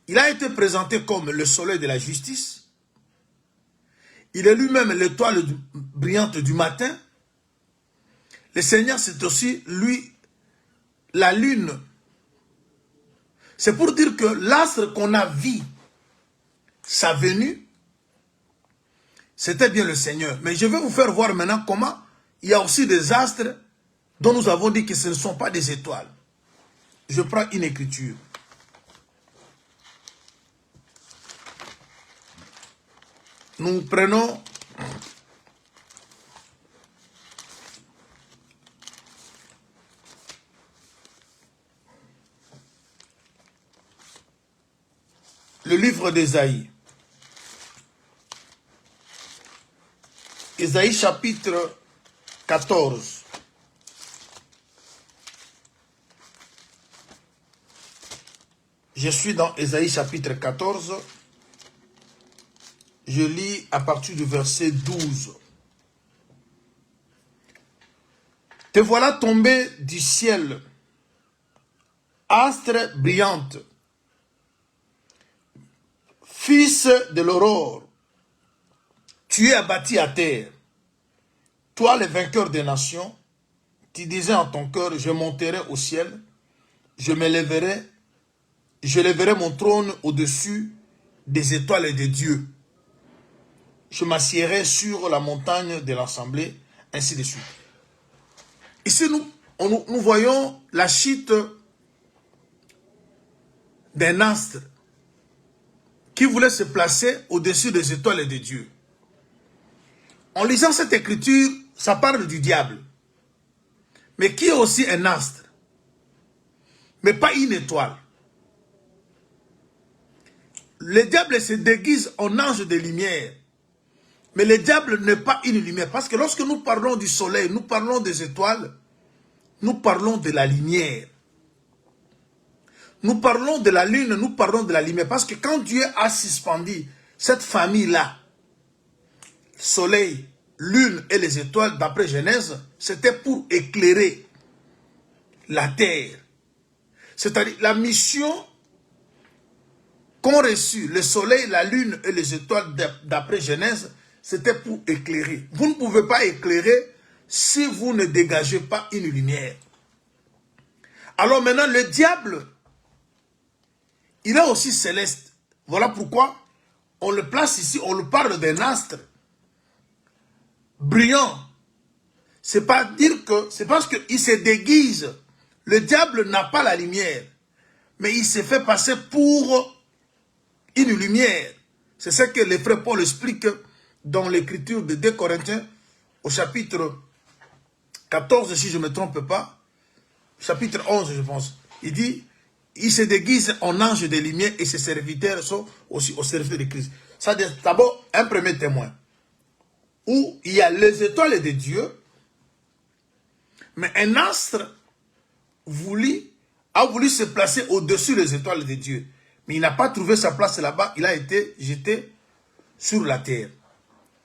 il a été présenté comme le soleil de la justice. Il est lui-même l'étoile brillante du matin. Le Seigneur, c'est aussi lui, la lune. C'est pour dire que l'astre qu'on a vu, sa venue, c'était bien le Seigneur. Mais je vais vous faire voir maintenant comment il y a aussi des astres dont nous avons dit que ce ne sont pas des étoiles. Je prends une écriture. Nous prenons le livre d'Ésaïe. Ésaïe chapitre 14. Je suis dans Ésaïe chapitre 14. Je lis à partir du verset 12. Te voilà tombé du ciel, astre brillante, fils de l'aurore. tu es abattu à terre. Toi, le vainqueur des nations, tu disais en ton cœur, je monterai au ciel, je lèverai mon trône au-dessus des étoiles et des dieux. Je m'assiérai sur la montagne de l'assemblée, ainsi de suite. Ici, nous voyons la chute d'un astre qui voulait se placer au-dessus des étoiles et des dieux. En lisant cette écriture, ça parle du diable, mais qui est aussi un astre, mais pas une étoile. Le diable se déguise en ange de lumière, mais le diable n'est pas une lumière, parce que lorsque nous parlons du soleil, nous parlons des étoiles, nous parlons de la lumière. Nous parlons de la lune, nous parlons de la lumière, parce que quand Dieu a suspendu cette famille-là, soleil, lune et les étoiles, d'après Genèse, c'était pour éclairer la terre. C'est-à-dire la mission qu'ont reçu le soleil, la lune et les étoiles d'après Genèse, c'était pour éclairer. Vous ne pouvez pas éclairer si vous ne dégagez pas une lumière. Alors maintenant, le diable, il est aussi céleste. Voilà pourquoi on le place ici, on le parle d'un astre brillant. C'est pas dire que, c'est parce qu'il se déguise. Le diable n'a pas la lumière, mais il s'est fait passer pour une lumière. C'est ce que le frère Paul explique dans l'écriture de 2 Corinthiens, au chapitre 14, si je ne me trompe pas, chapitre 11, je pense. Il dit, il se déguise en ange de lumière et ses serviteurs sont aussi au service de Christ. Ça, c'est d'abord un premier témoin, où il y a les étoiles de Dieu, mais un astre a voulu se placer au-dessus des étoiles de Dieu. Mais il n'a pas trouvé sa place là-bas, il a été jeté sur la terre.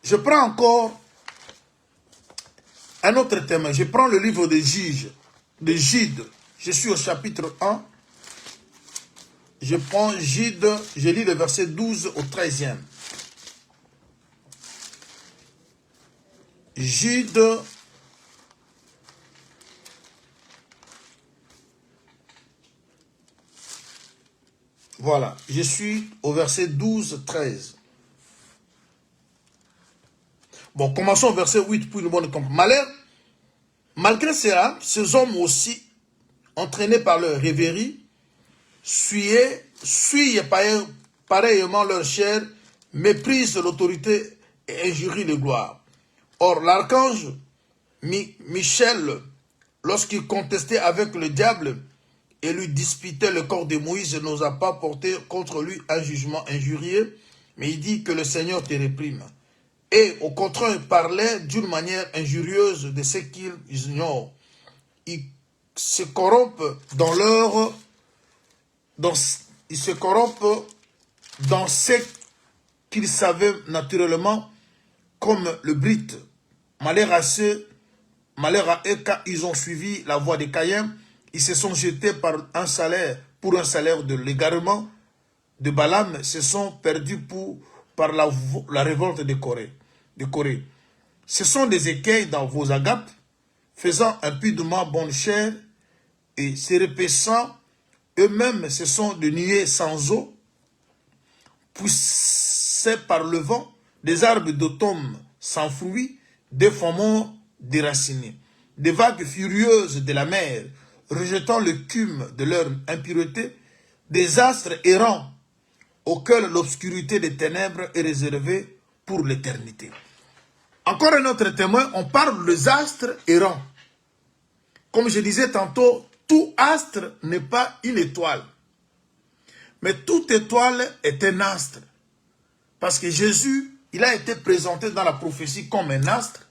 Je prends encore un autre thème. Je prends le livre de Juges, de Jude. Je suis au chapitre 1. Je prends Jude, je lis le verset 12 au 13e. Jude, voilà, je suis au verset 12-13. Bon, commençons au verset 8 pour une bonne compréhension. Malgré cela, ces hommes aussi, entraînés par leur rêverie, suivent pareillement leur chair, méprisent l'autorité et injurient les gloires. Or, l'archange Michel, lorsqu'il contestait avec le diable et lui disputait le corps de Moïse, n'osa pas porter contre lui un jugement injurieux, mais il dit que le Seigneur te réprime. Et au contraire, il parlait d'une manière injurieuse de ce qu'ils ignorent. Ils se corrompent ils se corrompent dans ce qu'ils savaient naturellement, comme le brite. Malheur à eux, car ils ont suivi la voie de Caïn, ils se sont jetés pour un salaire de l'égarement de Balaam, se sont perdus par la révolte de Corée. Ce sont des écueils dans vos agapes, faisant impudemment bonne chère et se repaissant eux-mêmes, ce sont des nuées sans eau, poussés par le vent, des arbres d'automne sans fruits, des faumons déracinés, des vagues furieuses de la mer, rejetant l'écume de leur impureté, des astres errants, auxquels l'obscurité des ténèbres est réservée pour l'éternité. Encore un autre témoin, on parle des astres errants. Comme je disais tantôt, tout astre n'est pas une étoile. Mais toute étoile est un astre. Parce que Jésus, il a été présenté dans la prophétie comme un astre.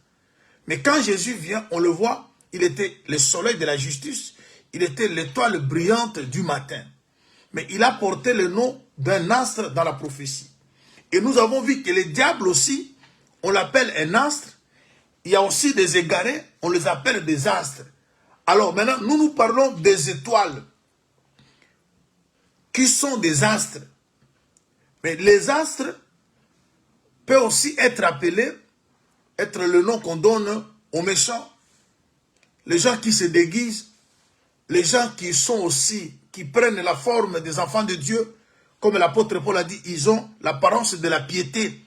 Mais quand Jésus vient, on le voit, il était le soleil de la justice. Il était l'étoile brillante du matin. Mais il a porté le nom d'un astre dans la prophétie. Et nous avons vu que les diables aussi, on l'appelle un astre. Il y a aussi des égarés, on les appelle des astres. Alors maintenant, nous parlons des étoiles qui sont des astres. Mais les astres, peut aussi être appelé, être le nom qu'on donne aux méchants. Les gens qui se déguisent, les gens qui sont aussi, qui prennent la forme des enfants de Dieu, comme l'apôtre Paul a dit, ils ont l'apparence de la piété,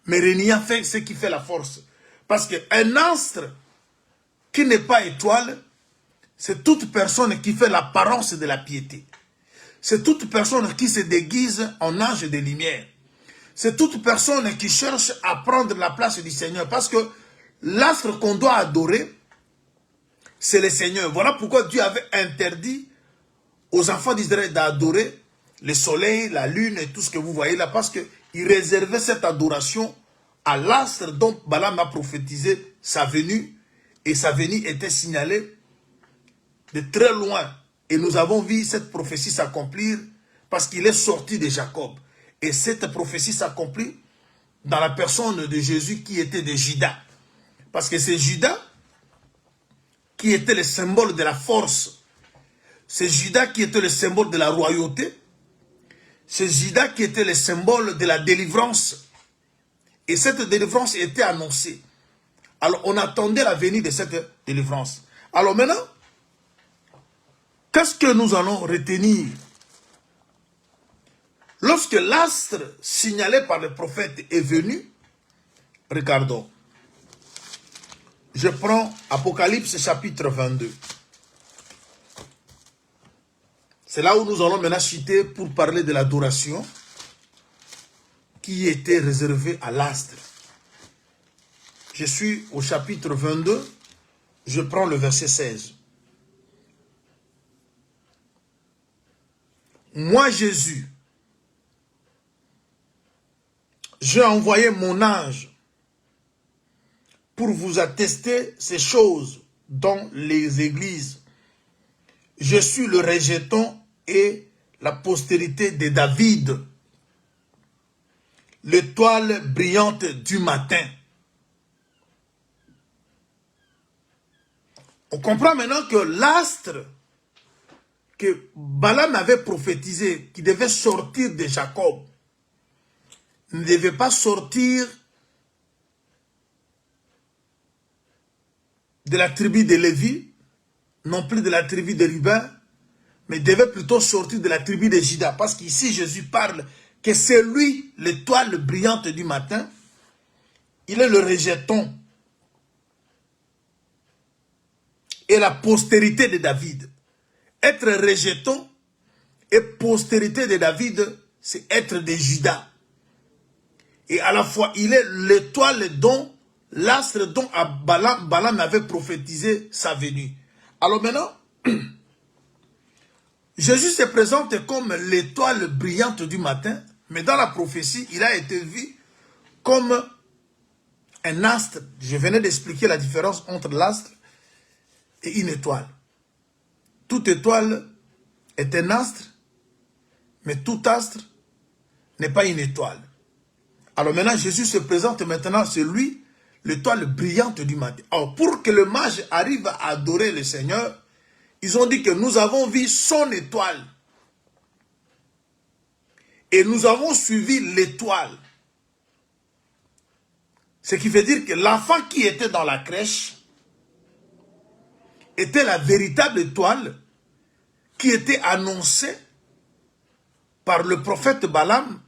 mais rien fait ce qui fait la force. Parce qu'un astre qui n'est pas étoile, c'est toute personne qui fait l'apparence de la piété. C'est toute personne qui se déguise en ange de lumière. C'est toute personne qui cherche à prendre la place du Seigneur. Parce que l'astre qu'on doit adorer, c'est le Seigneur. Voilà pourquoi Dieu avait interdit aux enfants d'Israël d'adorer le soleil, la lune et tout ce que vous voyez là. Parce qu'il réservait cette adoration à l'astre dont Balaam a prophétisé sa venue. Et sa venue était signalée de très loin. Et nous avons vu cette prophétie s'accomplir parce qu'il est sorti de Jacob. Et cette prophétie s'accomplit dans la personne de Jésus qui était de Judas. Parce que c'est Judas qui était le symbole de la force. C'est Judas qui était le symbole de la royauté. C'est Judas qui était le symbole de la délivrance. Et cette délivrance était annoncée. Alors on attendait la venue de cette délivrance. Alors maintenant, qu'est-ce que nous allons retenir? Lorsque l'astre signalé par le prophète est venu, regardons. Je prends Apocalypse chapitre 22. C'est là où nous allons maintenant citer pour parler de l'adoration qui était réservée à l'astre. Je suis au chapitre 22, je prends le verset 16. Moi, Jésus, j'ai envoyé mon ange pour vous attester ces choses dans les églises. Je suis le rejeton et la postérité de David, l'étoile brillante du matin. On comprend maintenant que l'astre que Balaam avait prophétisé, qui devait sortir de Jacob, ne devait pas sortir de la tribu de Lévi, non plus de la tribu de Ruben, mais devait plutôt sortir de la tribu de Juda. Parce qu'ici, Jésus parle que c'est lui, l'étoile brillante du matin. Il est le rejeton et la postérité de David. Être rejeton et postérité de David, c'est être de Juda. Et à la fois, il est l'étoile dont, l'astre dont Balaam avait prophétisé sa venue. Alors maintenant, Jésus se présente comme l'étoile brillante du matin, mais dans la prophétie, il a été vu comme un astre. Je venais d'expliquer la différence entre l'astre et une étoile. Toute étoile est un astre, mais tout astre n'est pas une étoile. Alors maintenant, Jésus se présente maintenant, c'est lui, l'étoile brillante du matin. Alors, pour que le mage arrive à adorer le Seigneur, ils ont dit que nous avons vu son étoile. Et nous avons suivi l'étoile. Ce qui veut dire que l'enfant qui était dans la crèche était la véritable étoile qui était annoncée par le prophète Balaam.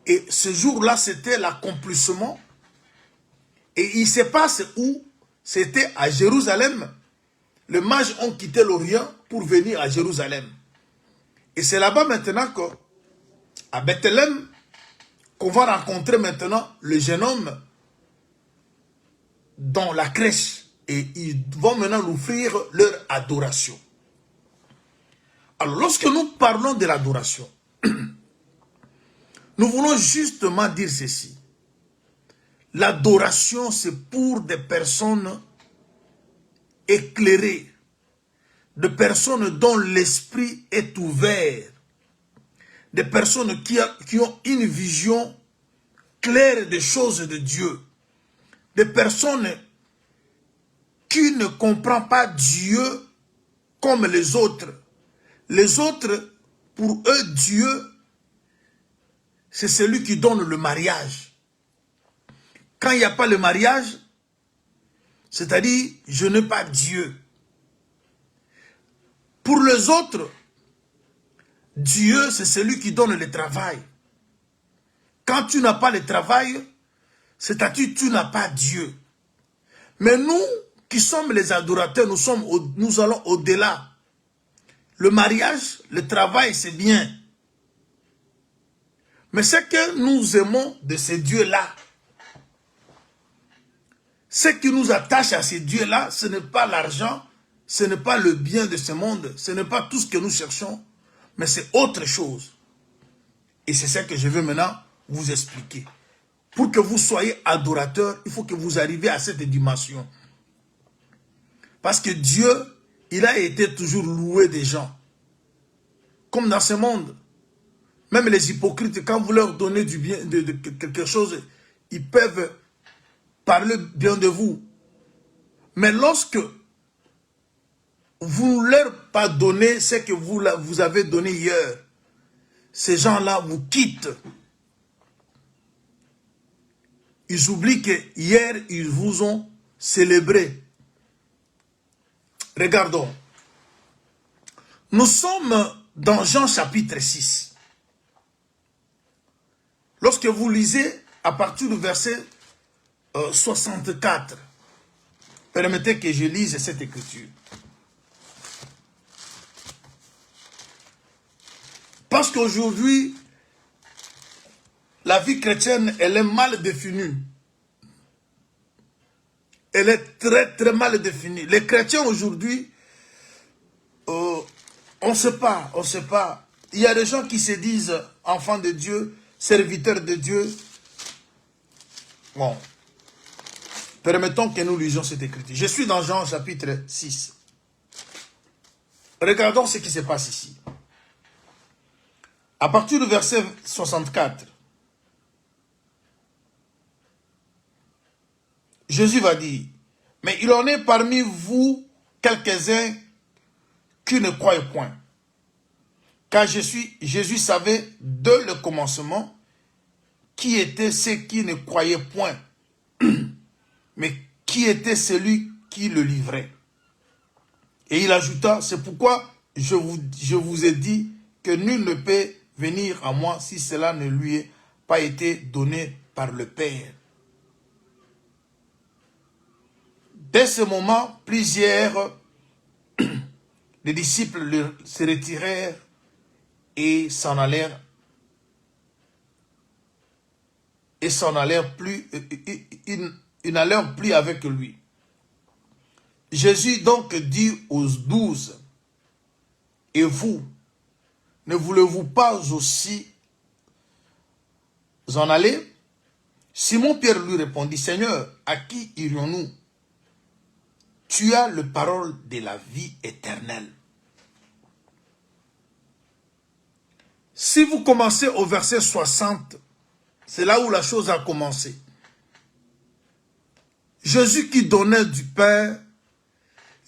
Et ce jour-là, c'était l'accomplissement. Et il se passe où? C'était à Jérusalem. Les mages ont quitté l'Orient pour venir à Jérusalem. Et c'est là-bas maintenant qu'à Bethléem, qu'on va rencontrer maintenant le jeune homme dans la crèche. Et ils vont maintenant nous offrir leur adoration. Alors, lorsque nous parlons de l'adoration, nous voulons justement dire ceci. L'adoration, c'est pour des personnes éclairées, des personnes dont l'esprit est ouvert, des personnes qui ont une vision claire des choses de Dieu, des personnes qui ne comprennent pas Dieu comme les autres. Les autres, pour eux, Dieu c'est celui qui donne le mariage. Quand il n'y a pas le mariage, c'est-à-dire, je n'ai pas Dieu. Pour les autres, Dieu, c'est celui qui donne le travail. Quand tu n'as pas le travail, c'est-à-dire, tu n'as pas Dieu. Mais nous, qui sommes les adorateurs, nous allons au-delà. Le mariage, le travail, c'est bien. Mais ce que nous aimons de ces dieux-là, ce qui nous attache à ces dieux-là, ce n'est pas l'argent, ce n'est pas le bien de ce monde, ce n'est pas tout ce que nous cherchons, mais c'est autre chose. Et c'est ça que je vais maintenant vous expliquer. Pour que vous soyez adorateur, il faut que vous arriviez à cette dimension. Parce que Dieu, il a été toujours loué des gens. Comme dans ce monde. Même les hypocrites, quand vous leur donnez du bien, de quelque chose, ils peuvent parler bien de vous. Mais lorsque vous ne leur pas donné ce que vous avez donné hier, ces gens-là vous quittent. Ils oublient que hier, ils vous ont célébré. Regardons. Nous sommes dans Jean chapitre 6. Lorsque vous lisez à partir du verset 64, permettez que je lise cette écriture. Parce qu'aujourd'hui, la vie chrétienne, elle est mal définie. Elle est très très mal définie. Les chrétiens aujourd'hui, on ne sait pas, on ne sait pas. Il y a des gens qui se disent enfants de Dieu, serviteurs de Dieu. Bon, permettons que nous lisions cette écriture. Je suis dans Jean chapitre 6. Regardons ce qui se passe ici. À partir du verset 64, Jésus va dire, mais il en est parmi vous quelques-uns qui ne croient point. Car Jésus savait dès le commencement qui étaient ceux qui ne croyaient point, mais qui était celui qui le livrait. Et il ajouta, c'est pourquoi je vous ai dit que nul ne peut venir à moi si cela ne lui ait pas été donné par le Père. Dès ce moment, plusieurs des disciples se retirèrent et s'en allèrent plus, ils n'allèrent plus avec lui. Jésus donc dit aux 12, et vous, ne voulez-vous pas aussi en aller? Simon-Pierre lui répondit, Seigneur, à qui irions-nous? Tu as le parole de la vie éternelle. Si vous commencez au verset 60, c'est là où la chose a commencé. Jésus qui donnait du pain,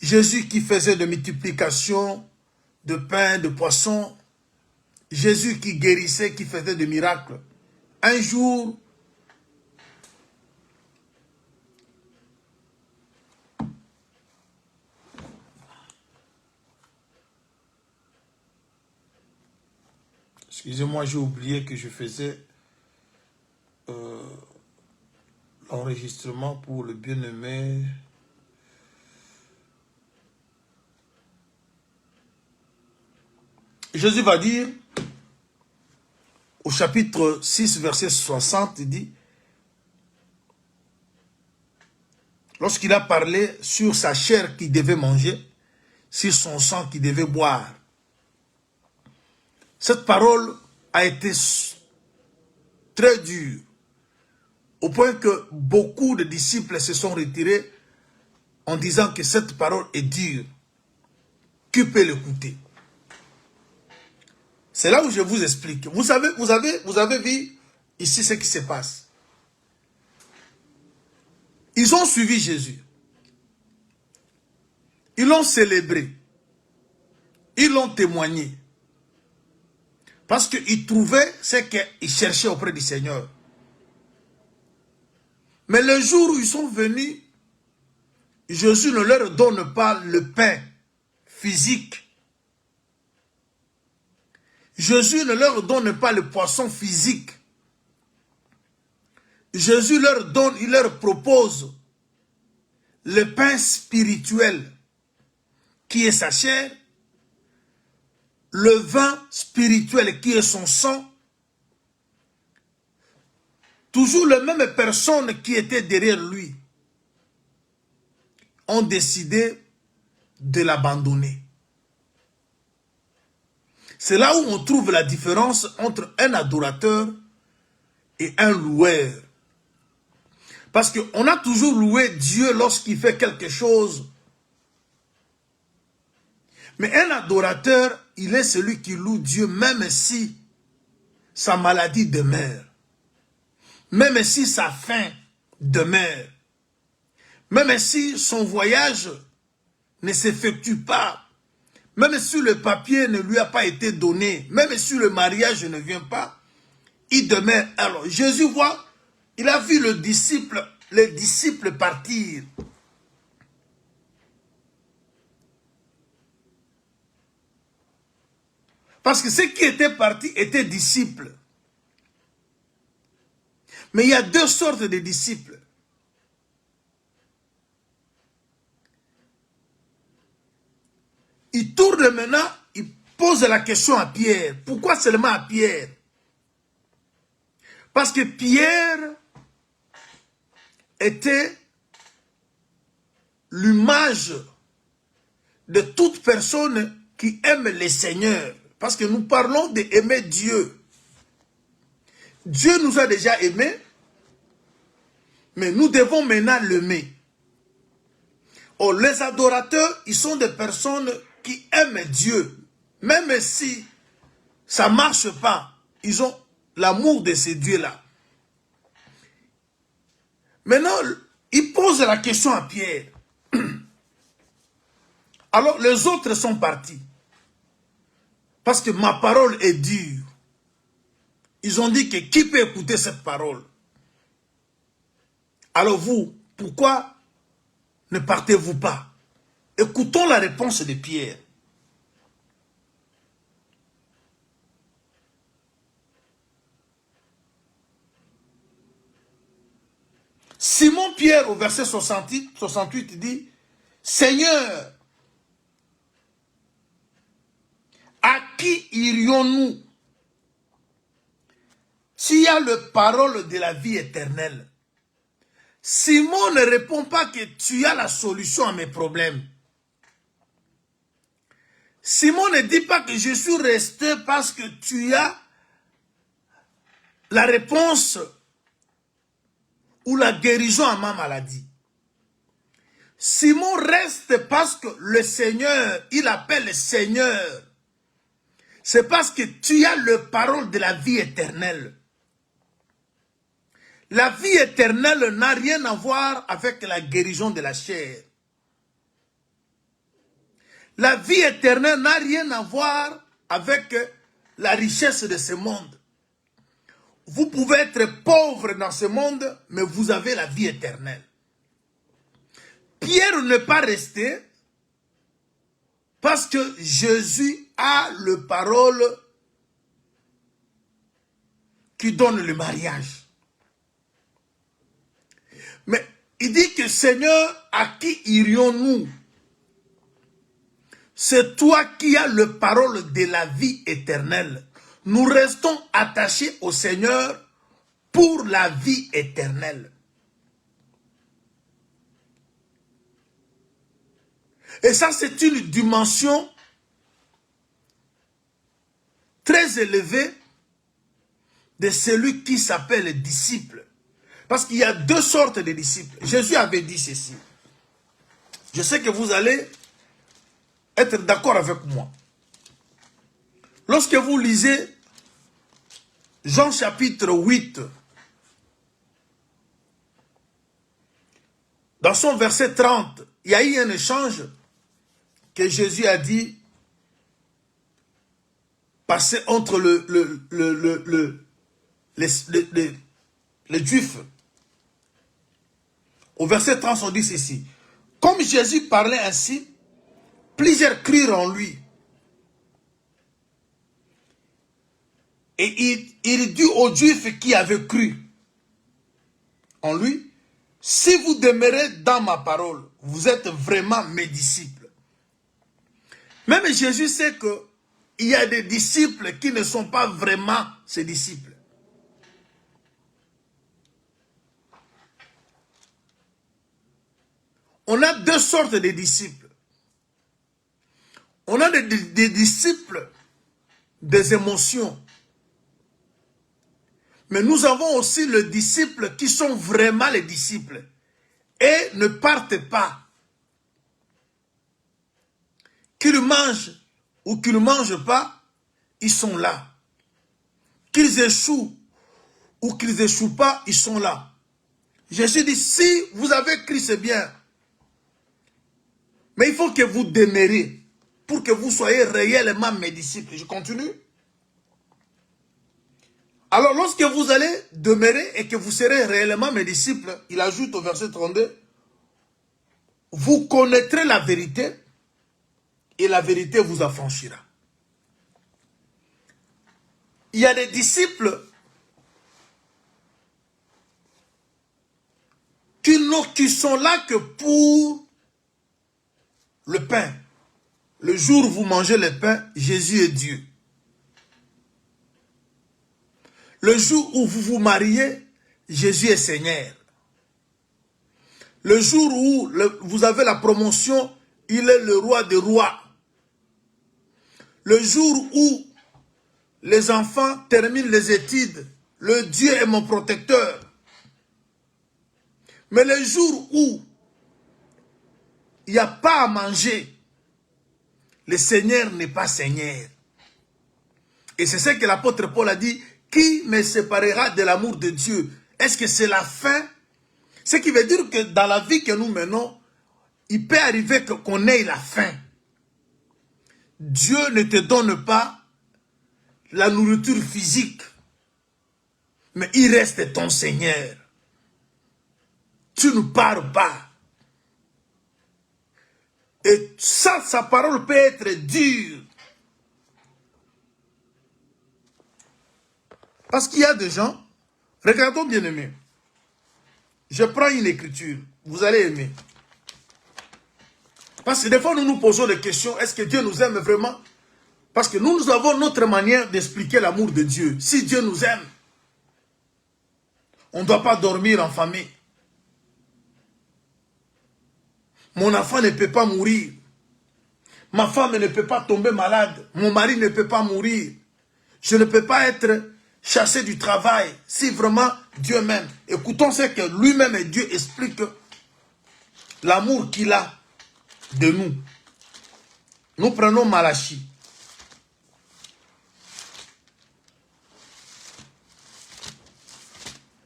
Jésus qui faisait de multiplication de pain, de poissons, Jésus qui guérissait, qui faisait des miracles. Un jour, excusez-moi, j'ai oublié que je faisais l'enregistrement pour le bien-aimé. Jésus va dire, au chapitre 6, verset 60, il dit, lorsqu'il a parlé sur sa chair qu'il devait manger, sur son sang qu'il devait boire, cette parole a été très dure, au point que beaucoup de disciples se sont retirés en disant que cette parole est dure. Qui peut l'écouter? C'est là où je vous explique. Vous avez vu ici ce qui se passe. Ils ont suivi Jésus. Ils l'ont célébré. Ils l'ont témoigné. Parce qu'ils trouvaient ce qu'ils cherchaient auprès du Seigneur. Mais le jour où ils sont venus, Jésus ne leur donne pas le pain physique. Jésus ne leur donne pas le poisson physique. Jésus leur donne, il leur propose le pain spirituel qui est sa chair, le vin spirituel qui est son sang. Toujours les mêmes personnes qui étaient derrière lui ont décidé de l'abandonner. C'est là où on trouve la différence entre un adorateur et un loueur. Parce qu'on a toujours loué Dieu lorsqu'il fait quelque chose. Mais un adorateur, il est celui qui loue Dieu même si sa maladie demeure. Même si sa faim demeure. Même si son voyage ne s'effectue pas. Même si le papier ne lui a pas été donné. Même si le mariage ne vient pas. Il demeure. Alors Jésus voit, il a vu les disciples partir. Parce que ceux qui étaient partis étaient disciples. Mais il y a deux sortes de disciples. Il tourne maintenant, il pose la question à Pierre. Pourquoi seulement à Pierre? Parce que Pierre était l'image de toute personne qui aime le Seigneur. Parce que nous parlons d'aimer Dieu. Dieu nous a déjà aimés, mais nous devons maintenant l'aimer. Oh, les adorateurs, ils sont des personnes qui aiment Dieu. Même si ça ne marche pas, ils ont l'amour de ces dieux-là. Maintenant, il pose la question à Pierre. Alors, les autres sont partis. Parce que ma parole est dure. Ils ont dit que qui peut écouter cette parole? Alors vous, pourquoi ne partez-vous pas? Écoutons la réponse de Pierre. Simon Pierre, au verset 68, dit, Seigneur, à qui irions-nous s'il y a la parole de la vie éternelle? Simon ne répond pas que tu as la solution à mes problèmes. Simon ne dit pas que je suis resté parce que tu as la réponse ou la guérison à ma maladie. Simon reste parce que le Seigneur, il appelle le Seigneur. C'est parce que tu as la parole de la vie éternelle. La vie éternelle n'a rien à voir avec la guérison de la chair. La vie éternelle n'a rien à voir avec la richesse de ce monde. Vous pouvez être pauvre dans ce monde, mais vous avez la vie éternelle. Pierre n'est pas resté parce que Jésus a la parole qui donne le mariage. Mais il dit que Seigneur, à qui irions-nous? C'est toi qui as la parole de la vie éternelle. Nous restons attachés au Seigneur pour la vie éternelle. Et ça, c'est une dimension très élevée de celui qui s'appelle disciple. Parce qu'il y a deux sortes de disciples. Jésus avait dit ceci. Je sais que vous allez être d'accord avec moi. Lorsque vous lisez Jean chapitre 8, dans son verset 30, il y a eu un échange que Jésus a dit, passé entre les Juifs. Au verset 30, on dit ceci. Comme Jésus parlait ainsi, plusieurs crurent en lui. Et il dit aux Juifs qui avaient cru en lui, si vous demeurez dans ma parole, vous êtes vraiment mes disciples. Même Jésus sait qu'il y a des disciples qui ne sont pas vraiment ses disciples. On a deux sortes de disciples. On a des disciples des émotions. Mais nous avons aussi les disciples qui sont vraiment les disciples et ne partent pas. Qu'ils mangent ou qu'ils ne mangent pas, ils sont là. Qu'ils échouent ou qu'ils n'échouent pas, ils sont là. Jésus dit, si vous avez cru, c'est bien. Mais il faut que vous demeuriez pour que vous soyez réellement mes disciples. Je continue. Alors, lorsque vous allez demeurer et que vous serez réellement mes disciples, il ajoute au verset 32, vous connaîtrez la vérité et la vérité vous affranchira. Il y a des disciples qui sont là que pour le pain. Le jour où vous mangez le pain, Jésus est Dieu. Le jour où vous vous mariez, Jésus est Seigneur. Le jour où vous avez la promotion, il est le roi des rois. Le jour où les enfants terminent les études, le Dieu est mon protecteur. Mais le jour où il n'y a pas à manger, le Seigneur n'est pas Seigneur. Et c'est ce que l'apôtre Paul a dit, qui me séparera de l'amour de Dieu? Est-ce que c'est la faim? Ce qui veut dire que dans la vie que nous menons, il peut arriver qu'on ait la faim. Dieu ne te donne pas la nourriture physique, mais il reste ton Seigneur. Tu ne pars pas. Et ça, sa parole peut être dure. Parce qu'il y a des gens, regardons bien aimé, je prends une écriture, vous allez aimer. Parce que des fois nous nous posons des questions, est-ce que Dieu nous aime vraiment? Parce que nous avons notre manière d'expliquer l'amour de Dieu. Si Dieu nous aime, on ne doit pas dormir en famille. Mon enfant ne peut pas mourir. Ma femme ne peut pas tomber malade. Mon mari ne peut pas mourir. Je ne peux pas être chassé du travail si vraiment Dieu m'aime. Écoutons ce que lui-même et Dieu explique l'amour qu'il a de nous. Nous prenons Malachie.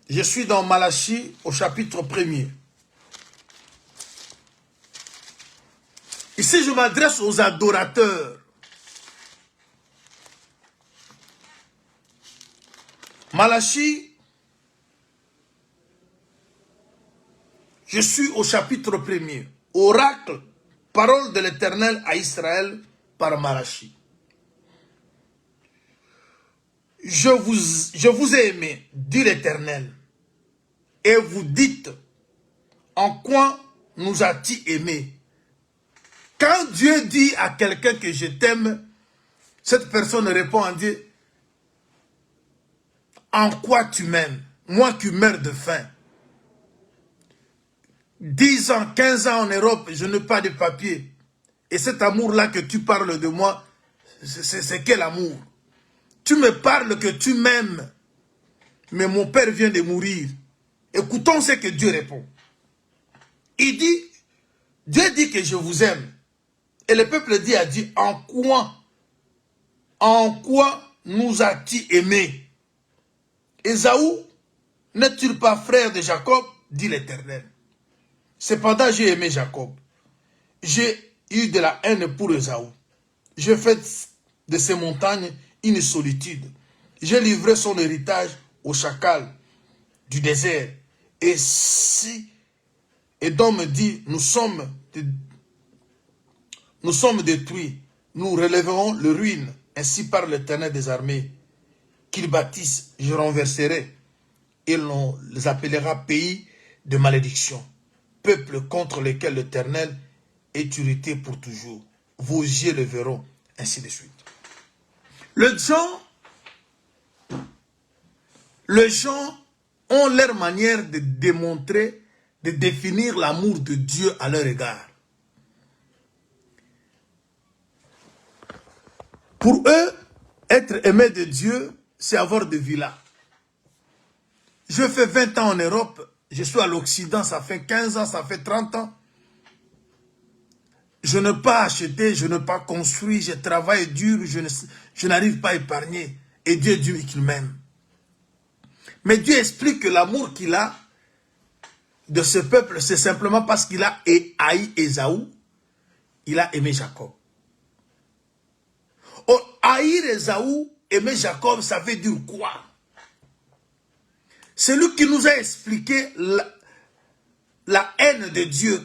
Je suis dans Malachie au chapitre 1er. Ici, je m'adresse aux adorateurs. Malachie, je suis au chapitre 1er. Oracle, parole de l'Éternel à Israël par Malachie. Je vous ai aimé, dit l'Éternel, et vous dites, en quoi nous as-tu aimé? Quand Dieu dit à quelqu'un que je t'aime, cette personne répond à Dieu, en quoi tu m'aimes? Moi qui meurs de faim. 10 ans, 15 ans en Europe, je n'ai pas de papier. Et cet amour-là que tu parles de moi, c'est quel amour? Tu me parles que tu m'aimes, mais mon père vient de mourir. Écoutons ce que Dieu répond. Il dit, Dieu dit que je vous aime. Et le peuple dit à Dieu, en quoi nous as-tu aimés? Ésaü n'est-il pas frère de Jacob? Dit l'Éternel. Cependant, j'ai aimé Jacob. J'ai eu de la haine pour Ésaü. J'ai fait de ces montagnes une solitude. J'ai livré son héritage au chacal du désert. Et si Édom me dit, nous sommes détruits, nous relèverons le ruine, ainsi par l'Éternel des armées, qu'ils bâtissent, je renverserai, et l'on les appellera pays de malédiction, peuple contre lequel l'Éternel est irrité pour toujours. Vos yeux le verront, ainsi de suite. Les gens ont leur manière de démontrer, de définir l'amour de Dieu à leur égard. Pour eux, être aimé de Dieu, c'est avoir des villas. Je fais 20 ans en Europe, je suis à l'Occident, ça fait 15 ans, ça fait 30 ans. Je n'ai pas acheté, je n'ai pas construit, je travaille dur, je n'arrive pas à épargner. Et Dieu dit qu'il m'aime. Mais Dieu explique que l'amour qu'il a de ce peuple, c'est simplement parce qu'il a haï Ésaü, il a aimé Jacob. Oh, haïr Ésaü, aimer Jacob, ça veut dire quoi? C'est lui qui nous a expliqué la haine de Dieu.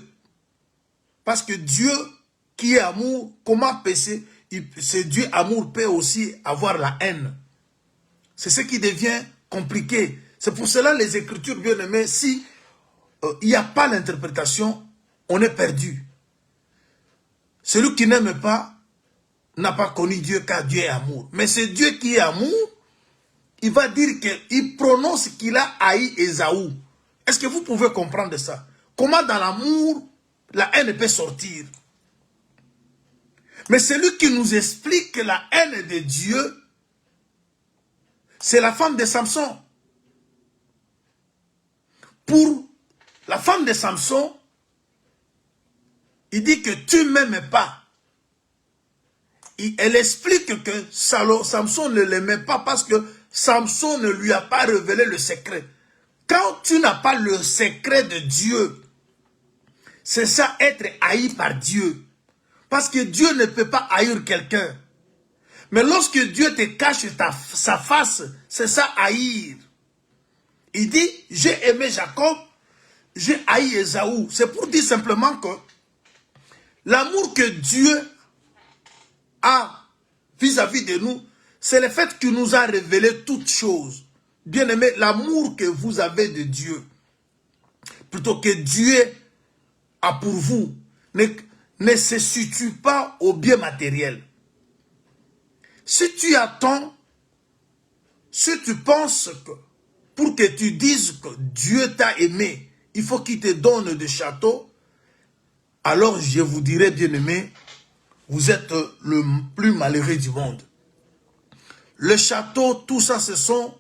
Parce que Dieu qui est amour, comment pécher? C'est Dieu amour peut aussi avoir la haine. C'est ce qui devient compliqué. C'est pour cela les Écritures, bien aimées, si il n'y a pas l'interprétation, on est perdu. Celui qui n'aime pas n'a pas connu Dieu, car Dieu est amour. Mais c'est Dieu qui est amour, il va dire qu'il prononce qu'il a haï Ésaü. Est-ce que vous pouvez comprendre ça? Comment dans l'amour, la haine peut sortir? Mais celui qui nous explique que la haine de Dieu, c'est la femme de Samson. Pour la femme de Samson, il dit que tu ne m'aimes pas. Elle explique que Samson ne l'aimait pas parce que Samson ne lui a pas révélé le secret. Quand tu n'as pas le secret de Dieu, c'est ça être haï par Dieu. Parce que Dieu ne peut pas haïr quelqu'un. Mais lorsque Dieu te cache sa face, c'est ça haïr. Il dit, j'ai aimé Jacob, j'ai haï Ésaü. C'est pour dire simplement que l'amour que Dieu a vis-à-vis de nous, c'est le fait qu'il nous a révélé toutes choses. Bien aimé, l'amour que vous avez de Dieu, plutôt que Dieu a pour vous, ne se situe pas au bien matériel. Si tu attends, si tu penses que pour que tu dises que Dieu t'a aimé, il faut qu'il te donne des châteaux, alors je vous dirais, bien aimé, vous êtes le plus malheureux du monde. Le château, tout ça, ce sont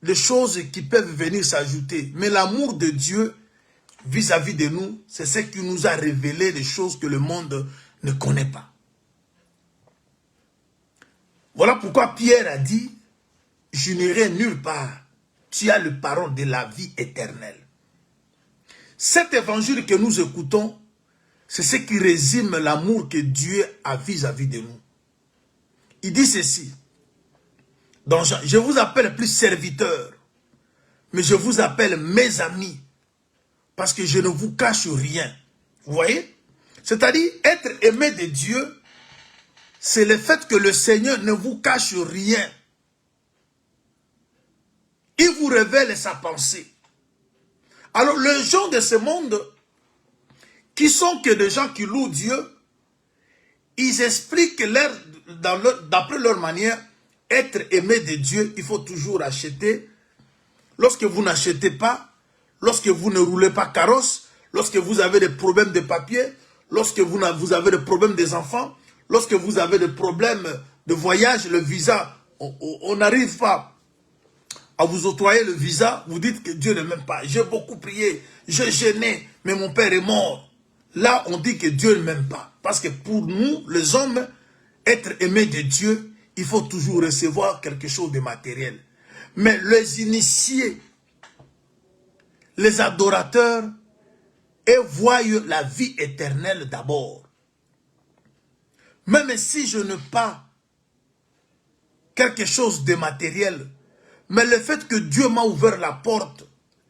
des choses qui peuvent venir s'ajouter. Mais l'amour de Dieu vis-à-vis de nous, c'est ce qui nous a révélé des choses que le monde ne connaît pas. Voilà pourquoi Pierre a dit, je n'irai nulle part. Tu as le parole de la vie éternelle. Cet évangile que nous écoutons, c'est ce qui résume l'amour que Dieu a vis-à-vis de nous. Il dit ceci. Dans Jean, je vous appelle plus serviteurs, mais je vous appelle mes amis, parce que je ne vous cache rien. Vous voyez? C'est-à-dire, être aimé de Dieu, c'est le fait que le Seigneur ne vous cache rien. Il vous révèle sa pensée. Alors, les gens de ce monde, qui sont que des gens qui louent Dieu, ils expliquent d'après leur manière, être aimé de Dieu, il faut toujours acheter. Lorsque vous n'achetez pas, lorsque vous ne roulez pas carrosse, lorsque vous avez des problèmes de papier, lorsque vous avez des problèmes des enfants, lorsque vous avez des problèmes de voyage, le visa, on n'arrive pas à vous octroyer le visa, vous dites que Dieu ne m'aime pas. J'ai beaucoup prié, j'ai jeûné, mais mon père est mort. Là, on dit que Dieu ne m'aime pas. Parce que pour nous, les hommes, être aimés de Dieu, il faut toujours recevoir quelque chose de matériel. Mais les initiés, les adorateurs, eux voient la vie éternelle d'abord. Même si je n'ai pas quelque chose de matériel. Mais le fait que Dieu m'a ouvert la porte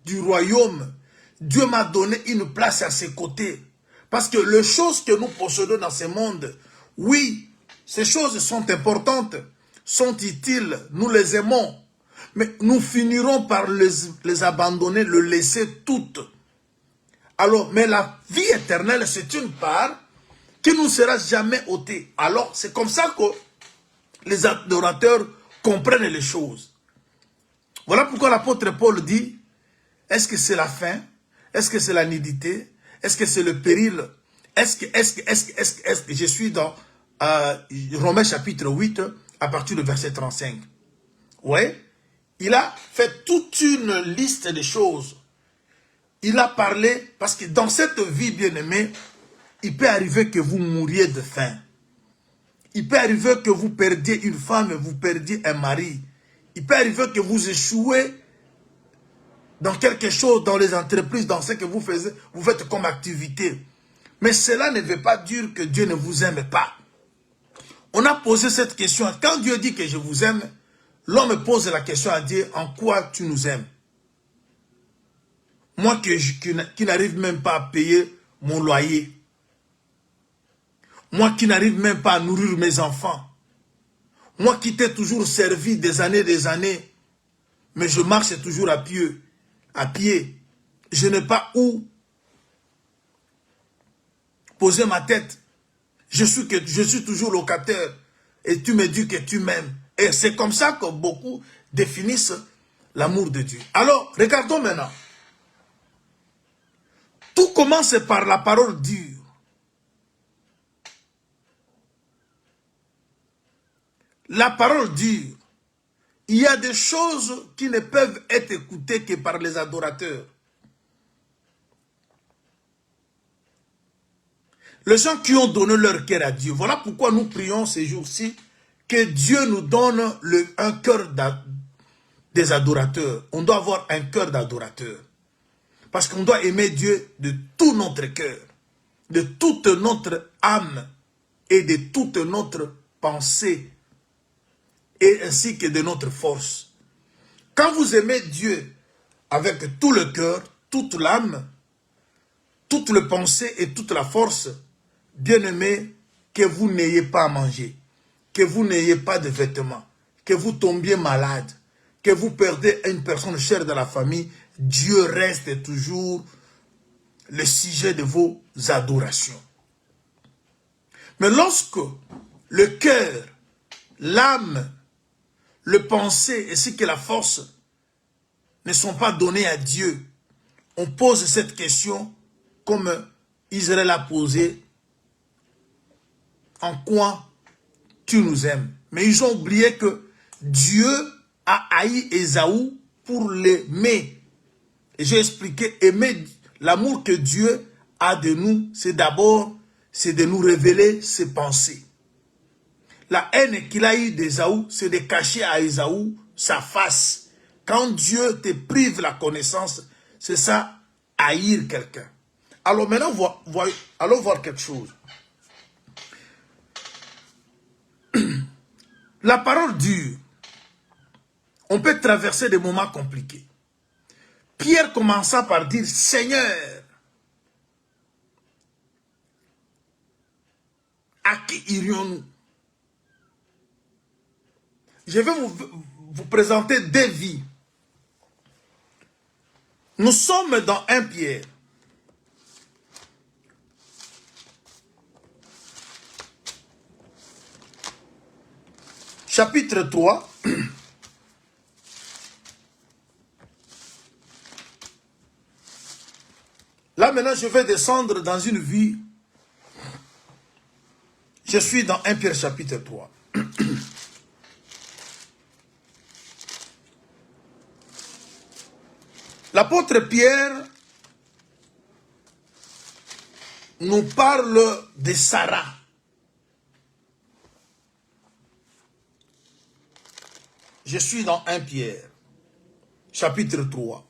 du royaume, Dieu m'a donné une place à ses côtés. Parce que les choses que nous possédons dans ce monde, oui, ces choses sont importantes, sont utiles, nous les aimons. Mais nous finirons par les abandonner, les laisser toutes. Alors, mais la vie éternelle, c'est une part qui ne sera jamais ôtée. Alors, c'est comme ça que les adorateurs comprennent les choses. Voilà pourquoi l'apôtre Paul dit, est-ce que c'est la faim? Est-ce que c'est la nudité? Est-ce que c'est le péril? Est-ce que je suis dans Romains chapitre 8 à partir du verset 35. Ouais, il a fait toute une liste de choses. Il a parlé, parce que dans cette vie bien-aimée, il peut arriver que vous mouriez de faim. Il peut arriver que vous perdiez une femme et vous perdiez un mari. Il peut arriver que vous échouez dans quelque chose, dans les entreprises, dans ce que vous faites comme activité. Mais cela ne veut pas dire que Dieu ne vous aime pas. On a posé cette question. Quand Dieu dit que je vous aime, l'homme pose la question à Dieu, en quoi tu nous aimes? Moi qui n'arrive même pas à payer mon loyer. Moi qui n'arrive même pas à nourrir mes enfants. Moi qui t'ai toujours servi des années, mais je marche toujours à pied. Je n'ai pas où poser ma tête. Je suis toujours locataire. Et tu me dis que tu m'aimes. Et c'est comme ça que beaucoup définissent l'amour de Dieu. Alors, regardons maintenant. Tout commence par la parole dure. La parole dure. Il y a des choses qui ne peuvent être écoutées que par les adorateurs. Les gens qui ont donné leur cœur à Dieu. Voilà pourquoi nous prions ces jours-ci que Dieu nous donne un cœur des adorateurs. On doit avoir un cœur d'adorateur. Parce qu'on doit aimer Dieu de tout notre cœur, de toute notre âme et de toute notre pensée, et ainsi que de notre force. Quand vous aimez Dieu avec tout le cœur, toute l'âme, toute la pensée et toute la force, bien-aimé, que vous n'ayez pas à manger, que vous n'ayez pas de vêtements, que vous tombiez malade, que vous perdez une personne chère de la famille, Dieu reste toujours le sujet de vos adorations. Mais lorsque le cœur, l'âme, le pensée ainsi que la force ne sont pas donnés à Dieu, on pose cette question comme Israël a posé, en quoi tu nous aimes? Mais ils ont oublié que Dieu a haï Ésaü pour l'aimer. Et j'ai expliqué, aimer, l'amour que Dieu a de nous, c'est d'abord, c'est de nous révéler ses pensées. La haine qu'il a eue d'Ésaü, c'est de cacher à Ésaü sa face. Quand Dieu te prive la connaissance, c'est ça, haïr quelqu'un. Alors maintenant, allons voir quelque chose. La parole dure. On peut traverser des moments compliqués. Pierre commença par dire, Seigneur, à qui irions-nous? Je vais vous présenter deux vies. Nous sommes dans 1 Pierre. Chapitre 3. Là maintenant je vais descendre dans une vie. Je suis dans 1 Pierre chapitre 3. L'apôtre Pierre nous parle de Sarah. Je suis dans 1 Pierre, chapitre 3.